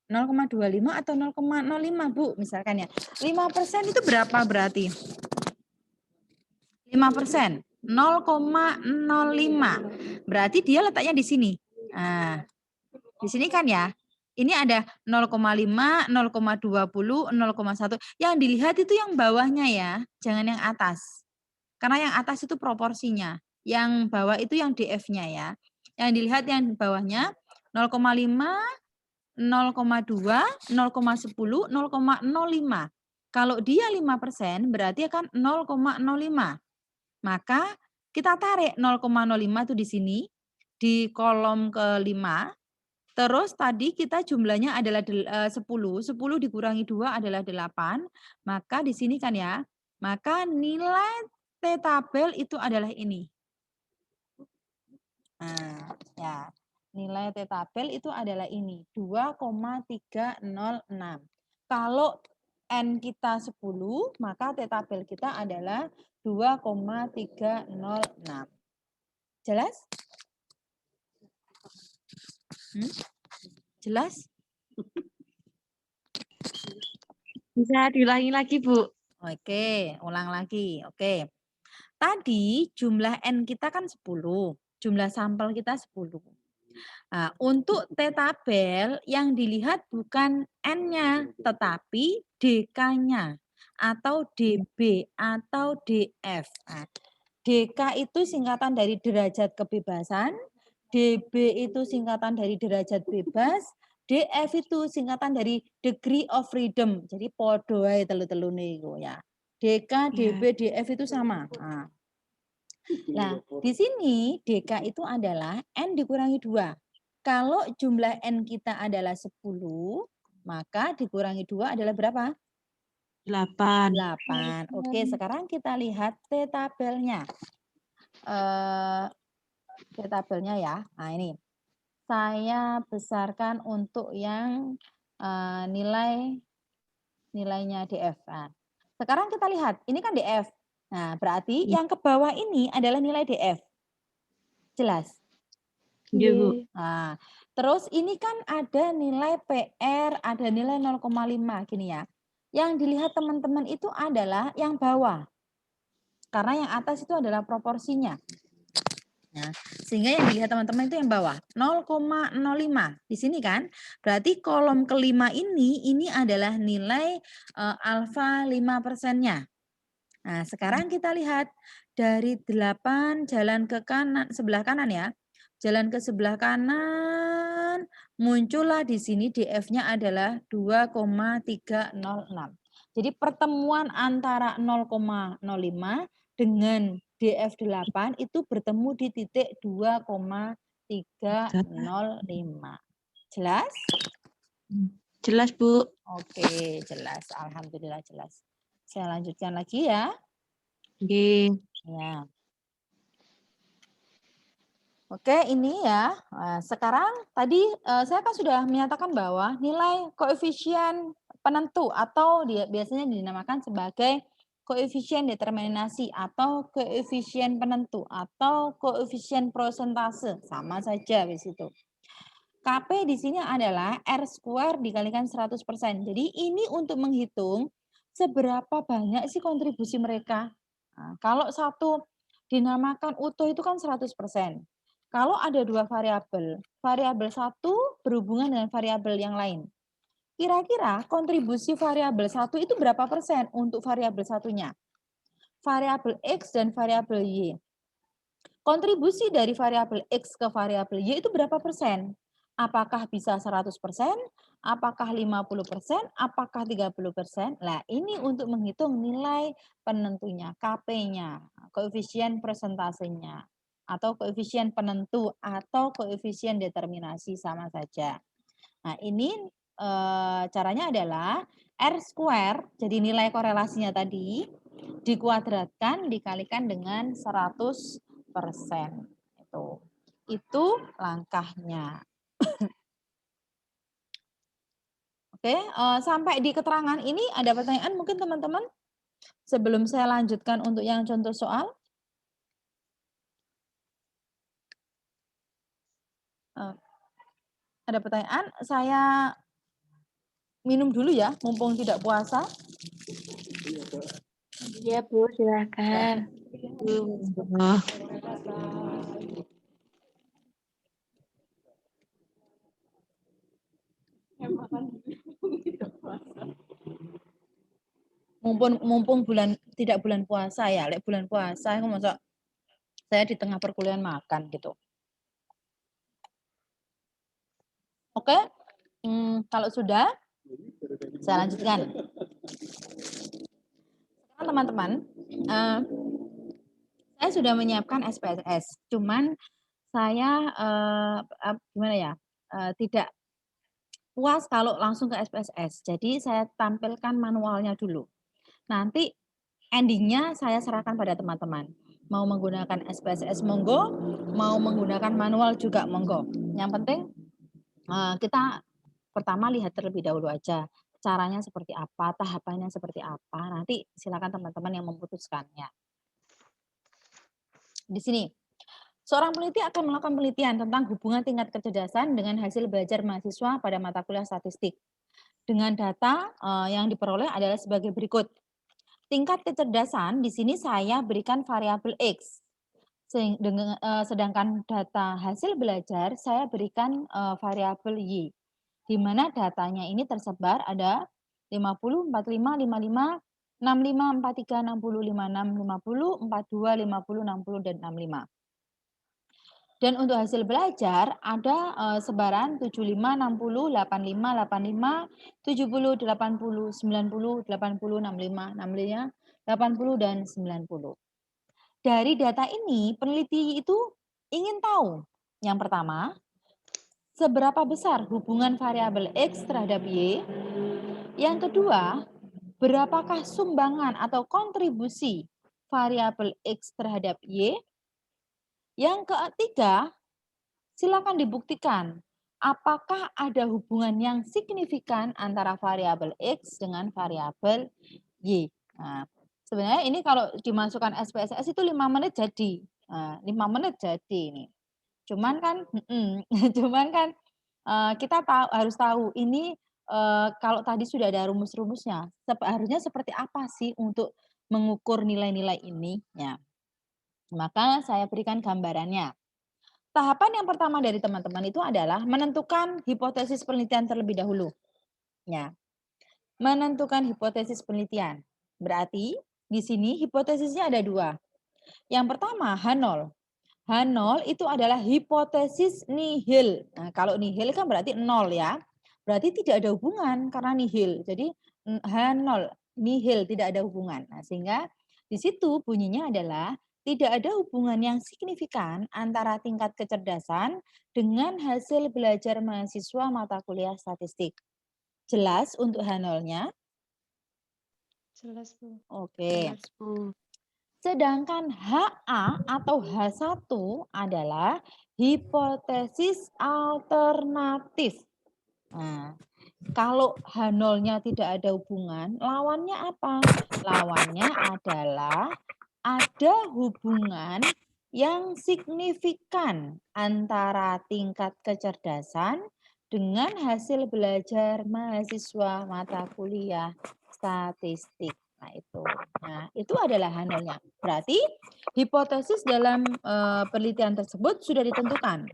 0,25 atau 0,05, Bu, misalkan ya. 5% itu berapa berarti? 5%. 0,05. Berarti dia letaknya di sini. Nah, di sini kan ya. Ini ada 0,5, 0,20, 0,1. Yang dilihat itu yang bawahnya ya, jangan yang atas. Karena yang atas itu proporsinya. Yang bawah itu yang DF-nya ya. Yang dilihat yang bawahnya 0,5, 0,2, 0,10, 0,05. Kalau dia 5% berarti akan 0,05. Maka kita tarik 0,05 itu di sini, di kolom ke-5. Terus tadi kita jumlahnya adalah 10. 10 dikurangi 2 adalah 8. Maka di sini kan ya, maka nilai T-tabel itu adalah ini. Nah, ya. Nilai T-tabel itu adalah ini, 2,306. Kalau N kita 10, maka T-tabel kita adalah 2,306. Jelas? Jelas? Bisa diulangi lagi, Bu. Oke, ulang lagi. Oke. Tadi jumlah N kita kan 10, jumlah sampel kita 10. Nah, untuk T-tabel yang dilihat bukan N-nya, tetapi DK-nya atau DB atau DF. Nah, DK itu singkatan dari derajat kebebasan, DB itu singkatan dari derajat bebas, DF itu singkatan dari degree of freedom. Jadi podo ae telu-telune iku ya. DK, DB, DF itu sama. Nah, di sini DK itu adalah N dikurangi 2. Kalau jumlah N kita adalah 10, maka dikurangi 2 adalah berapa? 8. 8. Oke, sekarang kita lihat T-tabelnya. T-tabelnya ya. Nah, ini. Saya besarkan untuk yang nilainya DF. Nah, sekarang kita lihat, ini kan DF. Nah, berarti yang ke bawah ini adalah nilai DF. Jelas? Iya, Bu. Nah, terus ini kan ada nilai PR, ada nilai 0,5 gini ya. Yang dilihat teman-teman itu adalah yang bawah. Karena yang atas itu adalah proporsinya. Nah, sehingga yang dilihat teman-teman itu yang bawah 0,05 di sini kan, berarti kolom kelima ini adalah nilai alfa 5%-nya. Nah, sekarang kita lihat dari 8 jalan ke kanan, sebelah kanan ya, jalan ke sebelah kanan, muncullah di sini DF-nya adalah 2,306. Jadi pertemuan antara 0,05 dengan DF8 itu bertemu di titik 2,305. Jelas? Jelas, Bu. Oke, jelas. Alhamdulillah jelas. Saya lanjutkan lagi ya. Oke. Ya. Oke, ini ya. Sekarang tadi saya kan sudah menyatakan bahwa nilai koefisien penentu atau biasanya dinamakan sebagai koefisien determinasi atau koefisien penentu atau koefisien prosentase, sama saja di situ. KP di sini adalah R square dikalikan 100%. Jadi ini untuk menghitung seberapa banyak sih kontribusi mereka. Nah, kalau satu dinamakan utuh itu kan 100%. Kalau ada dua variabel, variabel satu berhubungan dengan variabel yang lain. Kira-kira kontribusi variabel satu itu berapa persen untuk variabel satunya? Variabel X dan variabel Y. Kontribusi dari variabel X ke variabel Y itu berapa persen? Apakah bisa 100%? Apakah 50%? Apakah 30%? Nah, ini untuk menghitung nilai penentunya, KP-nya, koefisien presentasenya, atau koefisien penentu, atau koefisien determinasi, sama saja. Nah, ini caranya adalah R square, jadi nilai korelasinya tadi, dikuadratkan dikalikan dengan 100%. Itu langkahnya. Oke, sampai di keterangan ini ada pertanyaan mungkin teman-teman? Sebelum saya lanjutkan untuk yang contoh soal. Ada pertanyaan? Saya minum dulu ya, mumpung tidak puasa. Iya, Bu, silakan. Mumpung tidak bulan puasa ya, lek bulan puasa aku masuk saya di tengah perkuliahan makan gitu. Oke, kalau sudah saya lanjutkan. Sekarang teman-teman, saya sudah menyiapkan SPSS, cuman saya gimana ya, tidak puas kalau langsung ke SPSS. Jadi saya tampilkan manualnya dulu. Nanti endingnya saya serahkan pada teman-teman. Mau menggunakan SPSS monggo, mau menggunakan manual juga monggo. Yang penting kita pertama lihat terlebih dahulu aja caranya seperti apa, tahapannya seperti apa. Nanti silakan teman-teman yang memutuskannya. Di sini, seorang peneliti akan melakukan penelitian tentang hubungan tingkat kecerdasan dengan hasil belajar mahasiswa pada mata kuliah statistik. Dengan data yang diperoleh adalah sebagai berikut. Tingkat kecerdasan di sini saya berikan variabel X. Sedangkan data hasil belajar saya berikan variabel Y. Di mana datanya ini tersebar ada 50, 45, 55, 65, 43, 60, 56, 50, 42, 50, 60, dan 65. Dan untuk hasil belajar ada sebaran 75, 60, 85, 85, 70, 80, 90, 80, 65, 65, 80, dan 90. Dari data ini, peneliti itu ingin tahu, yang pertama, seberapa besar hubungan variabel X terhadap Y. Yang kedua, berapakah sumbangan atau kontribusi variabel X terhadap Y. Yang ketiga, silakan dibuktikan apakah ada hubungan yang signifikan antara variabel X dengan variabel Y. Nah, sebenarnya ini kalau dimasukkan SPSS itu 5 menit jadi. 5 menit jadi ini. Cuman kan kita harus tahu ini kalau tadi sudah ada rumus-rumusnya, harusnya seperti apa sih untuk mengukur nilai-nilai ini ya. Maka saya berikan gambarannya. Tahapan yang pertama dari teman-teman itu adalah menentukan hipotesis penelitian terlebih dahulu. Ya. Menentukan hipotesis penelitian. Berarti di sini hipotesisnya ada 2. Yang pertama H0. H0 itu adalah hipotesis nihil. Nah, kalau nihil kan berarti 0 ya. Berarti tidak ada hubungan karena nihil. Jadi H0 nihil, tidak ada hubungan. Nah, sehingga di situ bunyinya adalah tidak ada hubungan yang signifikan antara tingkat kecerdasan dengan hasil belajar mahasiswa mata kuliah statistik. Jelas untuk H0-nya? Jelas, Bu. Oke. Jelas, Bu. Sedangkan HA atau H1 adalah hipotesis alternatif. Nah, Kalau H0-nya tidak ada hubungan, lawannya apa? Lawannya adalah ada hubungan yang signifikan antara tingkat kecerdasan dengan hasil belajar mahasiswa mata kuliah statistik. Nah, itu adalah H0-nya. Berarti hipotesis dalam penelitian tersebut sudah ditentukan.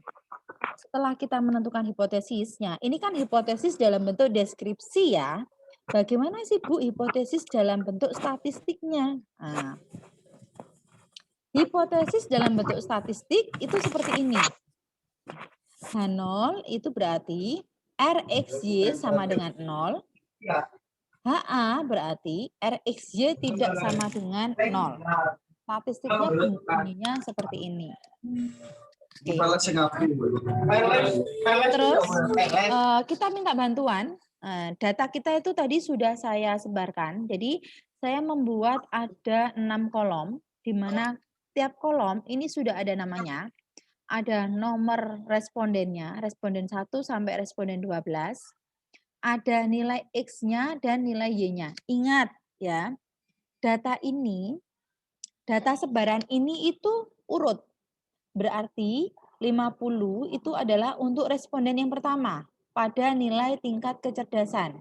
Setelah kita menentukan hipotesisnya, ini kan hipotesis dalam bentuk deskripsi ya. Bagaimana sih Bu hipotesis dalam bentuk statistiknya? Nah, hipotesis dalam bentuk statistik itu seperti ini. H0 itu berarti RXY sama dengan 0. HA berarti RXY tidak sama dengan 0. Statistiknya bunyinya seperti ini. Oke. Terus kita minta bantuan. Data kita itu tadi sudah saya sebarkan. Jadi saya membuat ada 6 kolom, di mana tiap kolom ini sudah ada namanya. Ada nomor respondennya, responden 1 sampai responden 12. Ada nilai X-nya dan nilai Y-nya. Ingat ya, data ini, data sebaran ini itu urut. Berarti 50 itu adalah untuk responden yang pertama pada nilai tingkat kecerdasan.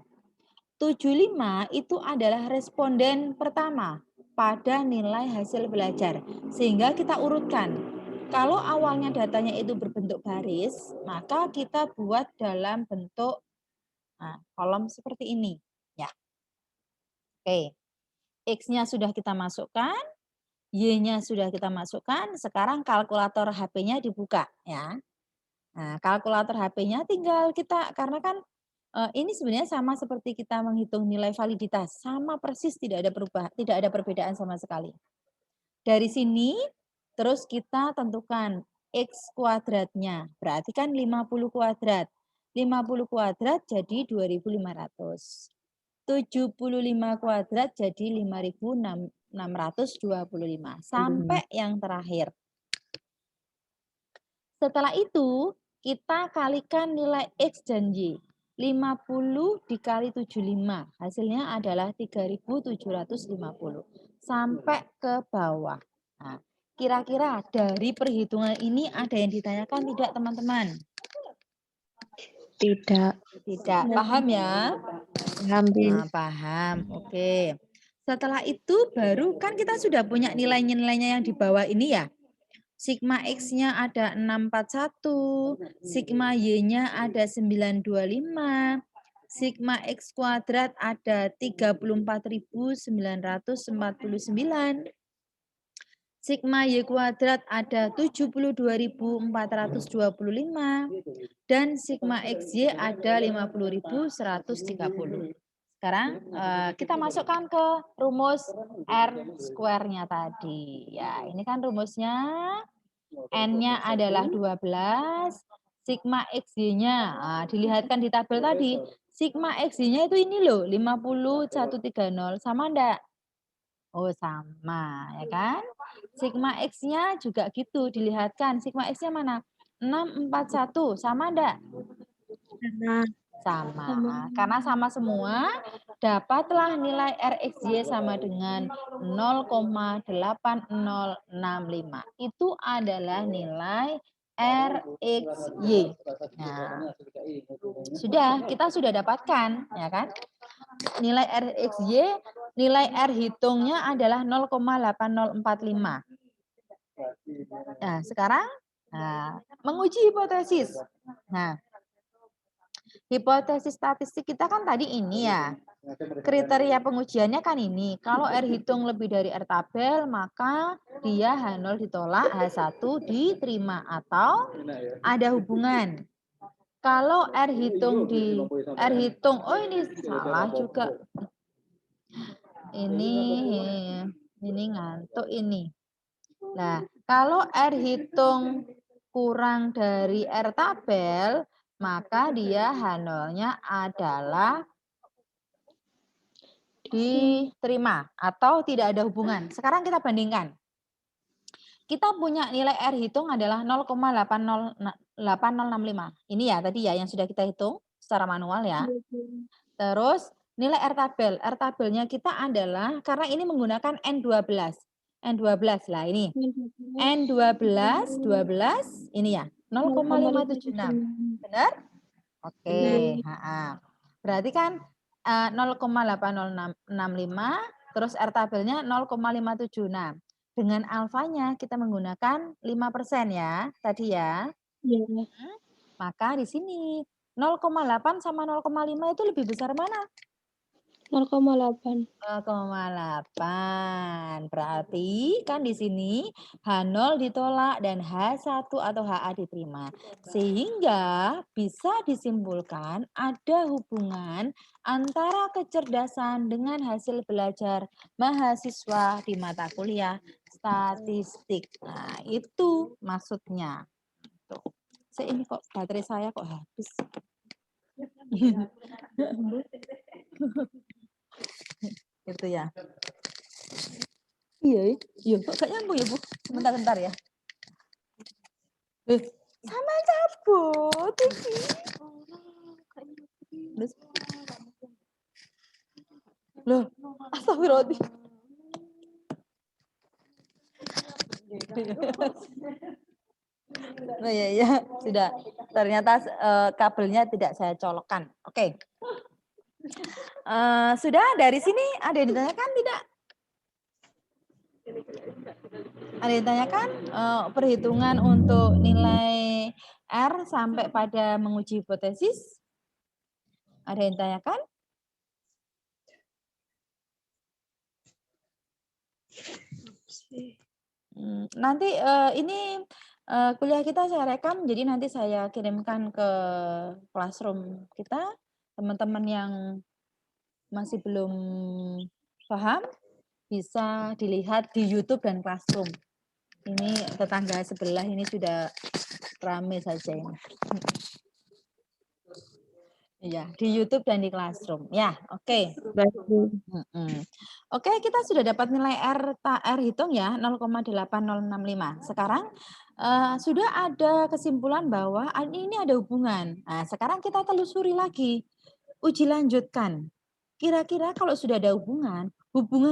75 itu adalah responden pertama pada nilai hasil belajar. Sehingga kita urutkan. Kalau awalnya datanya itu berbentuk baris, maka kita buat dalam bentuk kolom seperti ini. Ya. Oke. X-nya sudah kita masukkan. Y-nya sudah kita masukkan, sekarang kalkulator HP-nya dibuka ya. Nah, kalkulator HP-nya tinggal kita, karena kan ini sebenarnya sama seperti kita menghitung nilai validitas, sama persis, tidak ada perubahan, tidak ada perbedaan sama sekali. Dari sini terus kita tentukan X kuadratnya, berarti kan 50 kuadrat. 50 kuadrat jadi 2.500. 75 kuadrat jadi 5.625 sampai yang terakhir. Setelah itu kita kalikan nilai X dan Y. 50 dikali 75 hasilnya adalah 3.750 sampai ke bawah. Nah, kira-kira dari perhitungan ini ada yang ditanyakan tidak teman-teman? Tidak. Tidak. Paham ya? Paham, Nah, paham. Oke. Setelah itu baru kan kita sudah punya nilai-nilainya yang di bawah ini ya. Sigma X-nya ada 641, sigma Y-nya ada 925, sigma X kuadrat ada 34.949, sigma Y kuadrat ada 72.425, dan sigma XY ada 50.130. Sekarang kita masukkan ke rumus R square-nya tadi. Ya, ini kan rumusnya. N-nya adalah 12, sigma XY-nya. Nah, dilihatkan di tabel tadi. Sigma XY-nya itu ini loh, 50.130. Sama enggak? Oh, sama, ya kan? Sigma X-nya juga gitu, dilihatkan. Sigma X-nya mana? 641, sama enggak? Sama. Karena sama semua, dapatlah nilai RXY sama dengan 0,8065. Itu adalah nilai RXY. Nah, kita sudah dapatkan, ya kan? Nilai RXY, nilai R hitungnya adalah 0,8045. Nah, sekarang menguji hipotesis. Nah, hipotesis statistik kita kan tadi ini ya. Kriteria pengujiannya kan ini. Kalau R hitung lebih dari R tabel, maka dia H0 ditolak, H1 diterima atau ada hubungan. Kalau R hitung oh ini salah juga. Ini ngantuk ini. Nah, kalau R hitung kurang dari R tabel, maka dia H0-nya adalah diterima atau tidak ada hubungan. Sekarang kita bandingkan. Kita punya nilai R hitung adalah 0,8065. Ini ya tadi ya yang sudah kita hitung secara manual ya. Terus nilai R tabel. R tabelnya kita adalah karena ini menggunakan N12. N12 lah ini. N12 ini ya 0,576. Benar? Oke, berarti kan 0,8065 terus R tabelnya 0,576. Dengan alfanya kita menggunakan 5% ya, tadi ya. Maka di sini 0,8 sama 0,5 itu lebih besar mana? 0,8. 0,8. Berarti kan di sini H0 ditolak dan H1 atau HA diterima. Sehingga bisa disimpulkan ada hubungan antara kecerdasan dengan hasil belajar mahasiswa di mata kuliah statistik. Nah, itu maksudnya. Tuh. Ini kok baterai saya kok habis. Gitu ya. Iya, kok gak nyambung ya, Bu? Bentar ya. Sama cabut. Loh, astagfirullahaladzim. Oh ya, sudah. Ternyata kabelnya tidak saya colokkan. Oke. Sudah dari sini ada yang ditanyakan tidak? Ada yang ditanyakan perhitungan untuk nilai R sampai pada menguji hipotesis? Ada yang ditanyakan? Nanti ini kuliah kita saya rekam, jadi nanti saya kirimkan ke classroom kita. Teman-teman yang masih belum paham bisa dilihat di YouTube dan Classroom. Ini tetangga sebelah ini sudah rame saja ini. Iya, di YouTube dan di Classroom. Ya, oke. Oke, kita sudah dapat nilai R hitung ya, 0,8065. Sekarang sudah ada kesimpulan bahwa ini ada hubungan. Nah, sekarang kita telusuri lagi. Uji lanjutkan. Kira-kira kalau sudah ada hubungan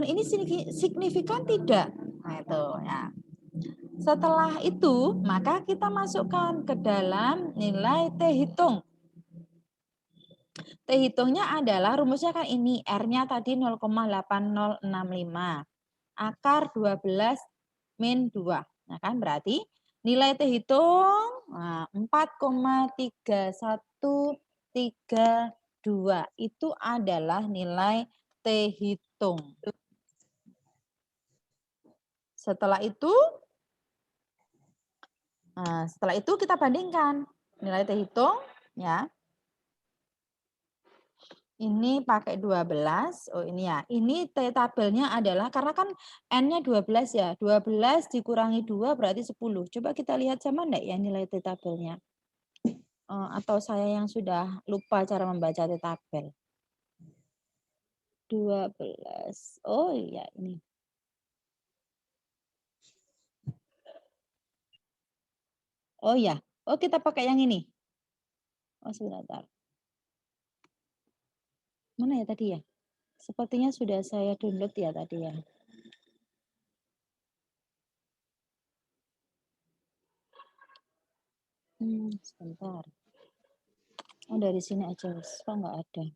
ini signifikan tidak? Nah, itu ya. Setelah itu, maka kita masukkan ke dalam nilai T hitung. T hitungnya adalah rumusnya kan ini, R-nya tadi 0,8065. Akar 12 min 2. Nah kan berarti nilai T hitung 4,3132 itu adalah nilai T hitung. Setelah itu kita bandingkan nilai T hitung ya. Ini pakai 12. Oh ini ya. Ini T tabelnya adalah karena kan N-nya 12 ya. 12 dikurangi 2 berarti 10. Coba kita lihat sama enggak ya nilai T tabelnya. Atau saya yang sudah lupa cara membaca T tabel. 12. Oh iya ini. Oh ya. Oh kita pakai yang ini. Oh sebentar. Mana ya tadi ya? Sepertinya sudah saya download ya tadi ya. Sebentar. Oh dari sini aja, kok nggak ada.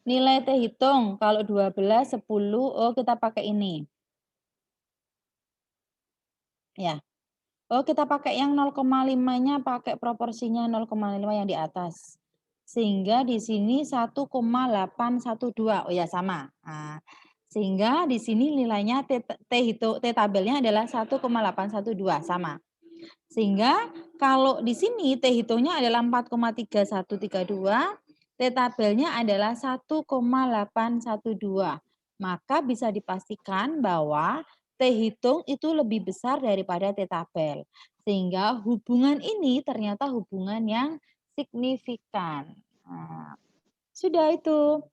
Nilai T hitung, kalau 12, 10, oh kita pakai ini. Ya. Oh kita pakai yang 0,5-nya, pakai proporsinya 0,5 yang di atas. Sehingga di sini 1,812. Oh ya sama. Nah, sehingga di sini nilainya T tabelnya adalah 1,812 sama. Sehingga kalau di sini T hitungnya adalah 4,3132, T tabelnya adalah 1,812. Maka bisa dipastikan bahwa T hitung itu lebih besar daripada T tabel. Sehingga hubungan ini ternyata hubungan yang signifikan. Nah, sudah itu.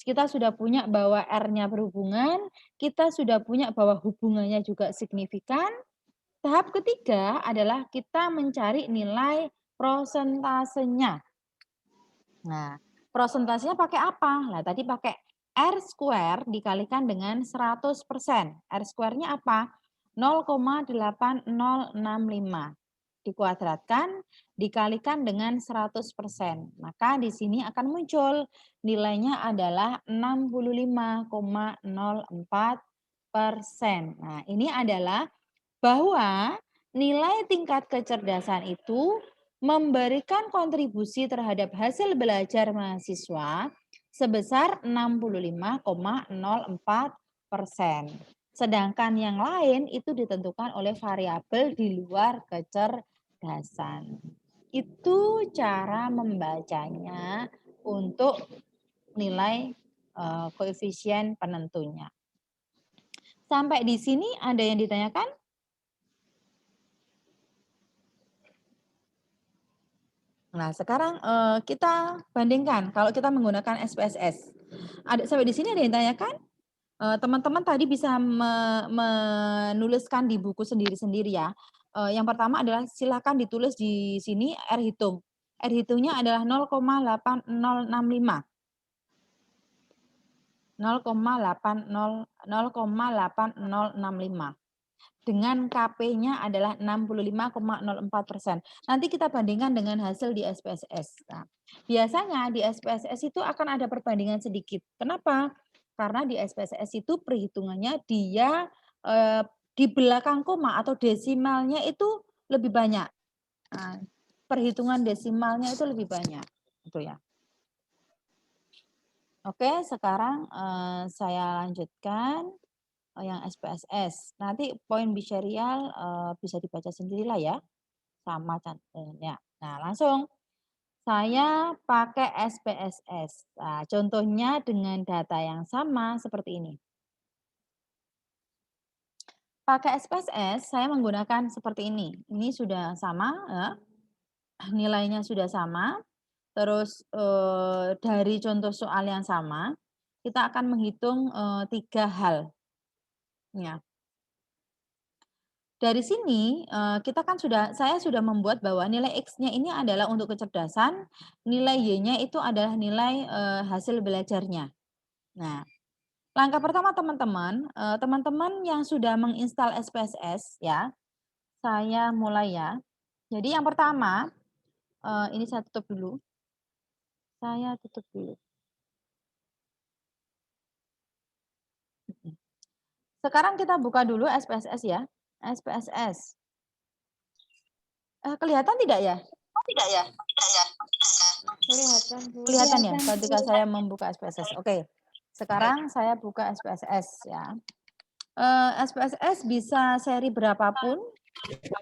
Kita sudah punya bahwa R-nya berhubungan, kita sudah punya bahwa hubungannya juga signifikan. Tahap ketiga adalah kita mencari nilai prosentasenya. Nah, prosentasenya pakai apa? Nah, tadi pakai R square dikalikan dengan 100%. R square-nya apa? 0,8065 dikuadratkan dikalikan dengan 100%. Maka di sini akan muncul nilainya adalah 65,04%. Nah, ini adalah bahwa nilai tingkat kecerdasan itu memberikan kontribusi terhadap hasil belajar mahasiswa sebesar 65,04%. Sedangkan yang lain itu ditentukan oleh variabel di luar kecerdasan. Itu cara membacanya untuk nilai koefisien penentunya. Sampai di sini ada yang ditanyakan? Nah, sekarang kita bandingkan kalau kita menggunakan SPSS. Sampai di sini ada yang ditanyakan? Teman-teman tadi bisa menuliskan di buku sendiri-sendiri ya. Yang pertama adalah silakan ditulis di sini R hitung. R hitungnya adalah 0,8065. 0,8065. Dengan KP-nya adalah 65,04%. Nanti kita bandingkan dengan hasil di SPSS. Nah, biasanya di SPSS itu akan ada perbandingan sedikit. Kenapa? Karena di SPSS itu perhitungannya dia di belakang koma atau desimalnya itu lebih banyak. Nah, perhitungan desimalnya itu lebih banyak. Itu ya. Oke, sekarang saya lanjutkan yang SPSS. Nanti poin biserial bisa dibaca sendirilah ya. Sama contohnya. Nah, langsung saya pakai SPSS. Nah, contohnya dengan data yang sama seperti ini. Pakai SPSS saya menggunakan seperti ini. Ini sudah sama ya. Nilainya sudah sama. Terus dari contoh soal yang sama, kita akan menghitung 3 hal. Ya. Dari sini saya sudah membuat bahwa nilai X-nya ini adalah untuk kecerdasan, nilai Y-nya itu adalah nilai hasil belajarnya. Nah, langkah pertama teman-teman yang sudah menginstal SPSS ya, saya mulai ya. Jadi yang pertama, ini saya tutup dulu. Saya tutup dulu. Sekarang kita buka dulu SPSS ya. SPSS. Kelihatan tidak ya? Tidak ya? Kelihatan ya ketika saya membuka SPSS. Oke. Sekarang saya buka SPSS ya. SPSS bisa seri berapapun.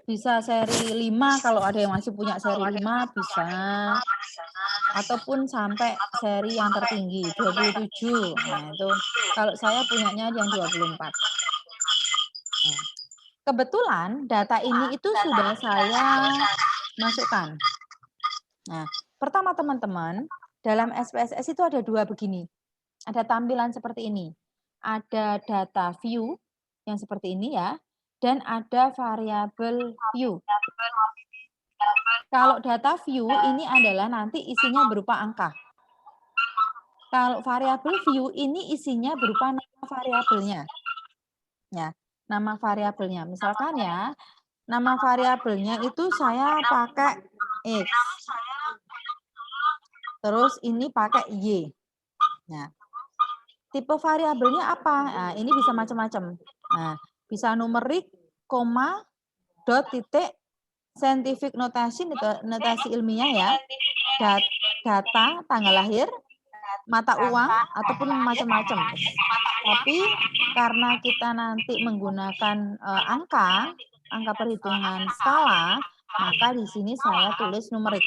Bisa seri 5 kalau ada yang masih punya seri 5 bisa. Ataupun sampai seri yang tertinggi 27. Nah, itu kalau saya punyanya yang 24. Nah, kebetulan data ini itu sudah saya masukkan. Nah, pertama teman-teman, dalam SPSS itu ada 2 begini. Ada tampilan seperti ini. Ada data view yang seperti ini ya, dan ada variabel view. Kalau data view ini adalah nanti isinya berupa angka. Kalau variabel view ini isinya berupa nama variabelnya. Ya, nama variabelnya. Misalkan ya, nama variabelnya itu saya pakai X. Terus ini pakai Y. Nah, tipe variabelnya apa? Nah, ini bisa macam-macam. Nah, bisa numerik, koma, dot, titik, scientific notasi ilmiah ya, data, tanggal lahir, mata uang, ataupun macam-macam. Tapi karena kita nanti menggunakan angka perhitungan skala, maka di sini saya tulis numerik.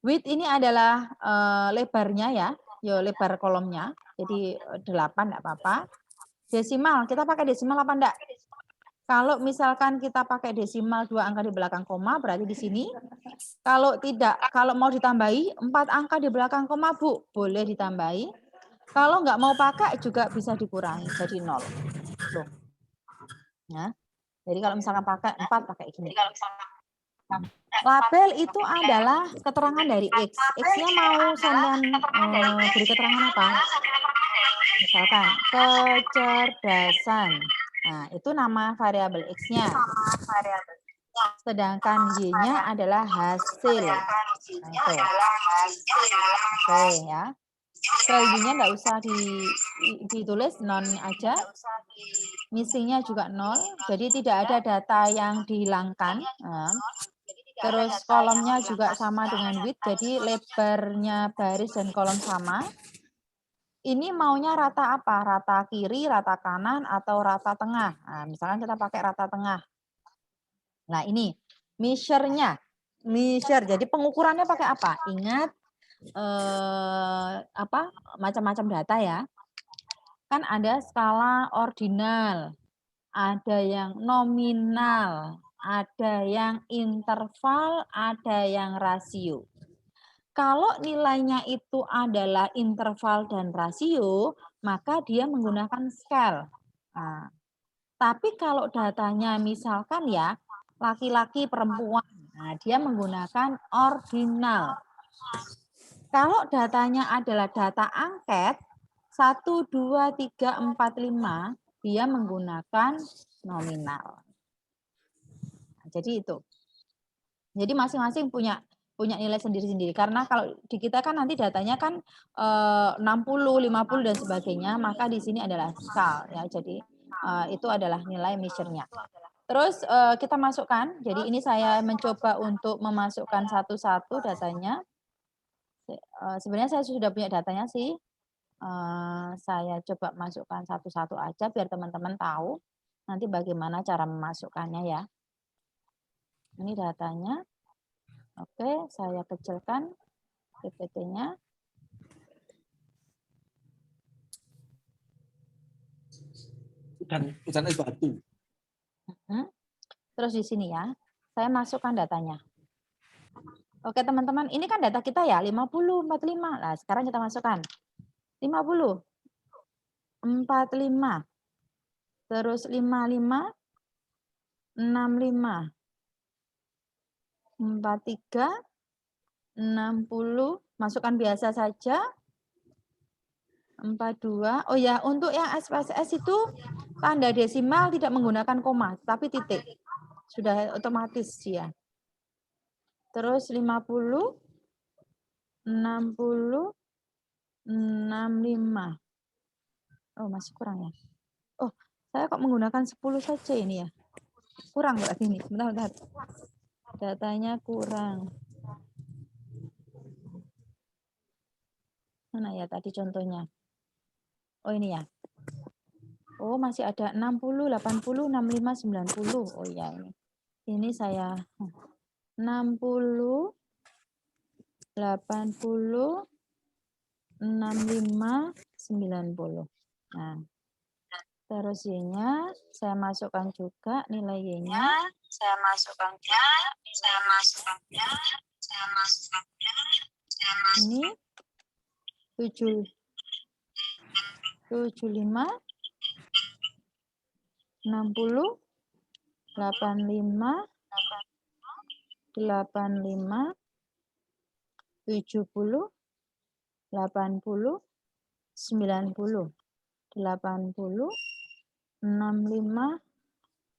Width ini adalah lebarnya ya, lebar kolomnya, jadi 8 enggak apa-apa. Desimal, kita pakai desimal apa enggak? Kalau misalkan kita pakai desimal 2 angka di belakang koma, berarti di sini. Kalau tidak, kalau mau ditambahi 4 angka di belakang koma, Bu, boleh ditambahi. Kalau nggak mau pakai juga bisa dikurangi, jadi 0. Loh. Nah, jadi kalau misalkan pakai 4, pakai gini. Label itu adalah keterangan dari X. X-nya mau sampean beri keterangan apa? Misalkan kecerdasan. Nah, itu nama variabel X-nya. Sedangkan Y-nya adalah hasil. Nah, itu. Oke ya. Value-nya enggak usah ditulis, non aja. Missing-nya juga 0. Jadi tidak ada data yang dihilangkan. Terus kolomnya juga sama dengan width, jadi lebarnya baris dan kolom sama. Ini maunya rata apa? Rata kiri, rata kanan, atau rata tengah. Nah, misalkan kita pakai rata tengah. Nah, ini measure-nya. Measure. Jadi pengukurannya pakai apa? Ingat macam-macam data ya. Kan ada skala ordinal, ada yang nominal, ada yang interval, ada yang rasio. Kalau nilainya itu adalah interval dan rasio, maka dia menggunakan scale. Nah, tapi kalau datanya misalkan ya, laki-laki, perempuan, nah dia menggunakan ordinal. Kalau datanya adalah data angket, 1, 2, 3, 4, 5, dia menggunakan nominal. Nah, jadi itu. Jadi masing-masing punya nilai sendiri-sendiri. Karena kalau di kita kan nanti datanya kan 60, 50 dan sebagainya, maka di sini adalah skal ya. Jadi itu adalah nilai measure-nya. Terus kita masukkan. Jadi ini saya mencoba untuk memasukkan satu-satu datanya. Sebenarnya saya sudah punya datanya sih. Saya coba masukkan satu-satu aja biar teman-teman tahu nanti bagaimana cara memasukkannya ya. Ini datanya. Oke, saya kecilkan PPT-nya. Hutan es batu. Terus di sini ya, saya masukkan datanya. Oke teman-teman, ini kan data kita ya, 50, 45. Nah, sekarang kita masukkan. 50, 45, terus 55, 65, 43, 60, masukkan biasa saja. 42. Oh ya, untuk yang SPSS itu tanda desimal tidak menggunakan koma, tapi titik. Sudah otomatis dia. Terus 50, 60, 65. Oh, masih kurang ya. Oh, saya kok menggunakan 10 saja ini ya. Kurang berarti ini. Bentar. Datanya kurang. Mana ya tadi contohnya? Oh, ini ya. Oh, masih ada 60, 80, 65, 90. Oh iya ini. Ini saya 60, 80, 65, 90. Nah, terus Y-nya saya masukkan juga nilai Y-nya. Ini 75, 60, 85, 85, 70, 80, 90, 80, 65,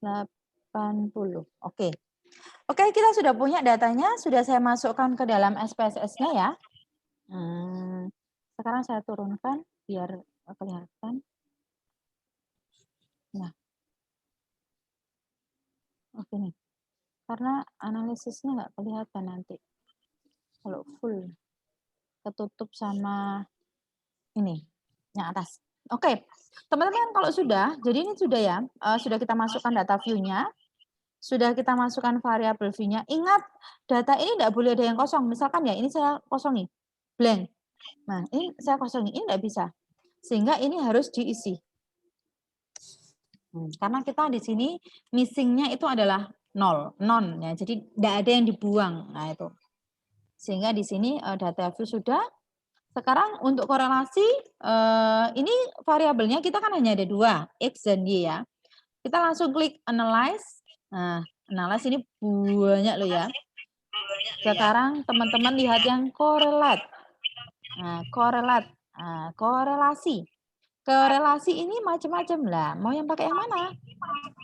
80. Oke. Oke, kita sudah punya datanya, sudah saya masukkan ke dalam SPSS-nya ya. Sekarang saya turunkan biar kelihatan. Nah. Oke nih. Karena analisisnya nggak kelihatan nanti. Kalau full ketutup sama ini yang atas. Oke, teman-teman kalau sudah, jadi ini sudah ya, sudah kita masukkan data view-nya, sudah kita masukkan variabel view-nya. Ingat, data ini tidak boleh ada yang kosong. Misalkan ya, ini saya kosongi, blank. Nah, ini saya kosongi, ini tidak bisa. Sehingga ini harus diisi. Karena kita di sini missing-nya itu adalah non ya. Jadi tidak ada yang dibuang. Nah, itu. Sehingga di sini data view sudah. Sekarang untuk korelasi, ini variabelnya kita kan hanya ada 2, X dan Y ya. Kita langsung klik analyze. Nah, Analyze ini banyak loh ya. Sekarang teman-teman lihat yang korelat. Nah, korelat. Nah, korelasi. Korelasi ini macam-macam lah. Mau yang pakai yang mana?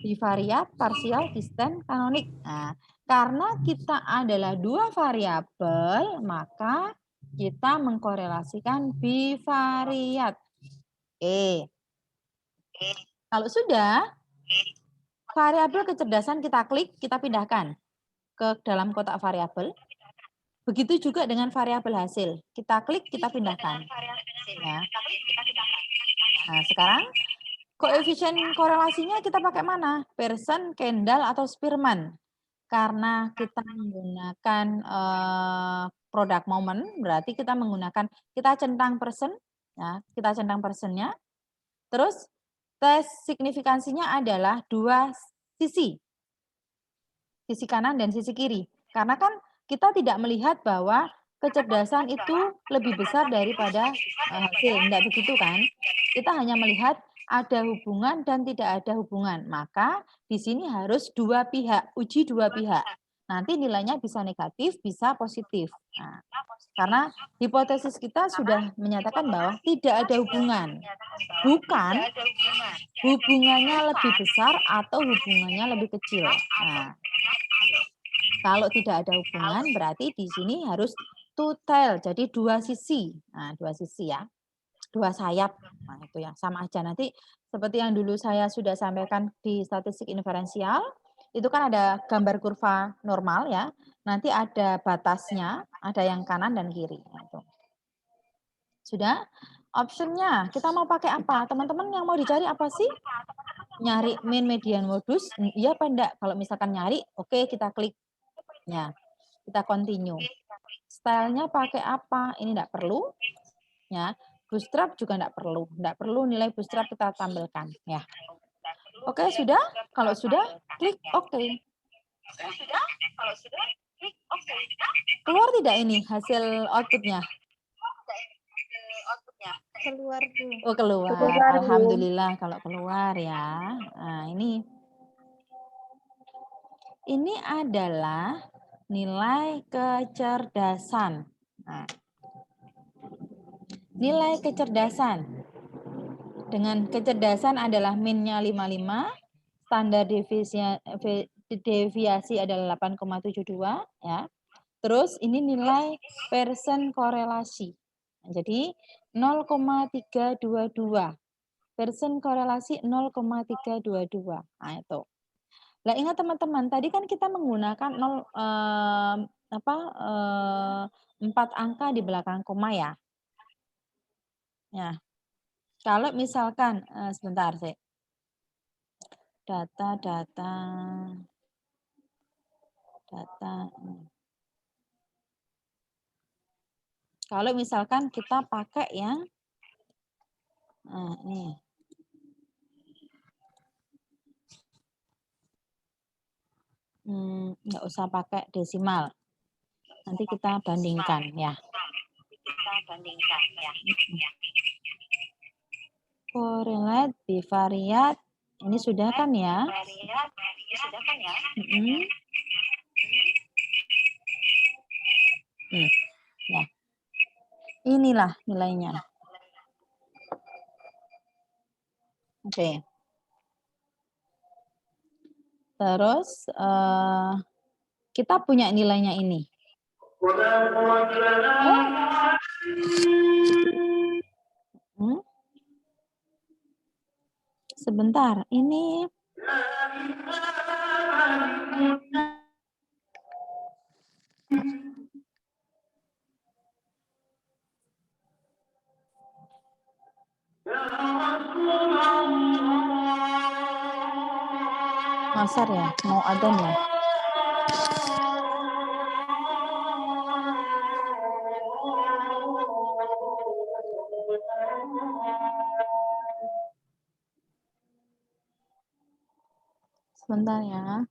Bivariat, parsial, distant, kanonik. Nah, karena kita adalah dua variabel, maka kita mengkorelasikan bivariat. Kalau sudah, variabel kecerdasan kita klik, kita pindahkan ke dalam kotak variabel. Begitu juga dengan variabel hasil. Kita klik, kita pindahkan. Ya. Nah, sekarang koefisien korelasinya kita pakai mana? Pearson, Kendall, atau Spearman? Karena kita menggunakan product moment, berarti kita centang Pearson, ya, kita centang Pearsonnya. Terus tes signifikansinya adalah dua sisi kanan dan sisi kiri. Karena kan kita tidak melihat bahwa kecerdasan itu lebih besar daripada hasil. Tidak begitu kan? Kita hanya melihat ada hubungan dan tidak ada hubungan. Maka di sini harus dua pihak, uji dua pihak. Nanti nilainya bisa negatif, bisa positif. Nah, karena hipotesis kita sudah menyatakan bahwa tidak ada hubungan. Bukan hubungannya lebih besar atau hubungannya lebih kecil. Nah, kalau tidak ada hubungan berarti di sini harus two tail, jadi dua sisi. Nah, dua sisi ya. Dua sayap. Nah, itu ya, sama aja. Nanti seperti yang dulu saya sudah sampaikan di statistik inferensial, itu kan ada gambar kurva normal ya. Nanti ada batasnya, ada yang kanan dan kiri. Nah, itu. Sudah? Optionnya, kita mau pakai apa? Teman-teman yang mau dicari apa sih? Nyari mean, median, modus? Iya apa enggak? Kalau misalkan nyari, oke, kita klik. Ya, kita continue. Stylenya pakai apa? Ini enggak perlu. Ya, bootstrap juga enggak perlu nilai bootstrap kita tampilkan. Ya, oke, sudah. Kalau sudah, klik oke. Keluar tidak ini hasil outputnya? Keluar, Bu. Oh, keluar. Keluar, Bu. Alhamdulillah kalau keluar ya. Nah, ini adalah nilai kecerdasan. Nah, nilai kecerdasan. Dengan kecerdasan adalah min-nya 55, standar deviasi adalah 8,72 ya. Terus ini nilai Pearson korelasi. Nah, jadi 0,322. Pearson korelasi 0,322. Nah, itu. Nah, ingat teman-teman, tadi kan kita menggunakan 4 angka di belakang koma ya. Ya. Kalau misalkan sebentar sih. Data. Kalau misalkan kita pakai yang ini. Nggak usah pakai desimal. Nanti kita bandingkan ya. Korrelat, bivariat, ini sudah kan ya? Ya. Inilah nilainya. Oke. Terus kita punya nilainya ini. Sebentar, ini Masar ya, mau adzan ya. Sebentar ya.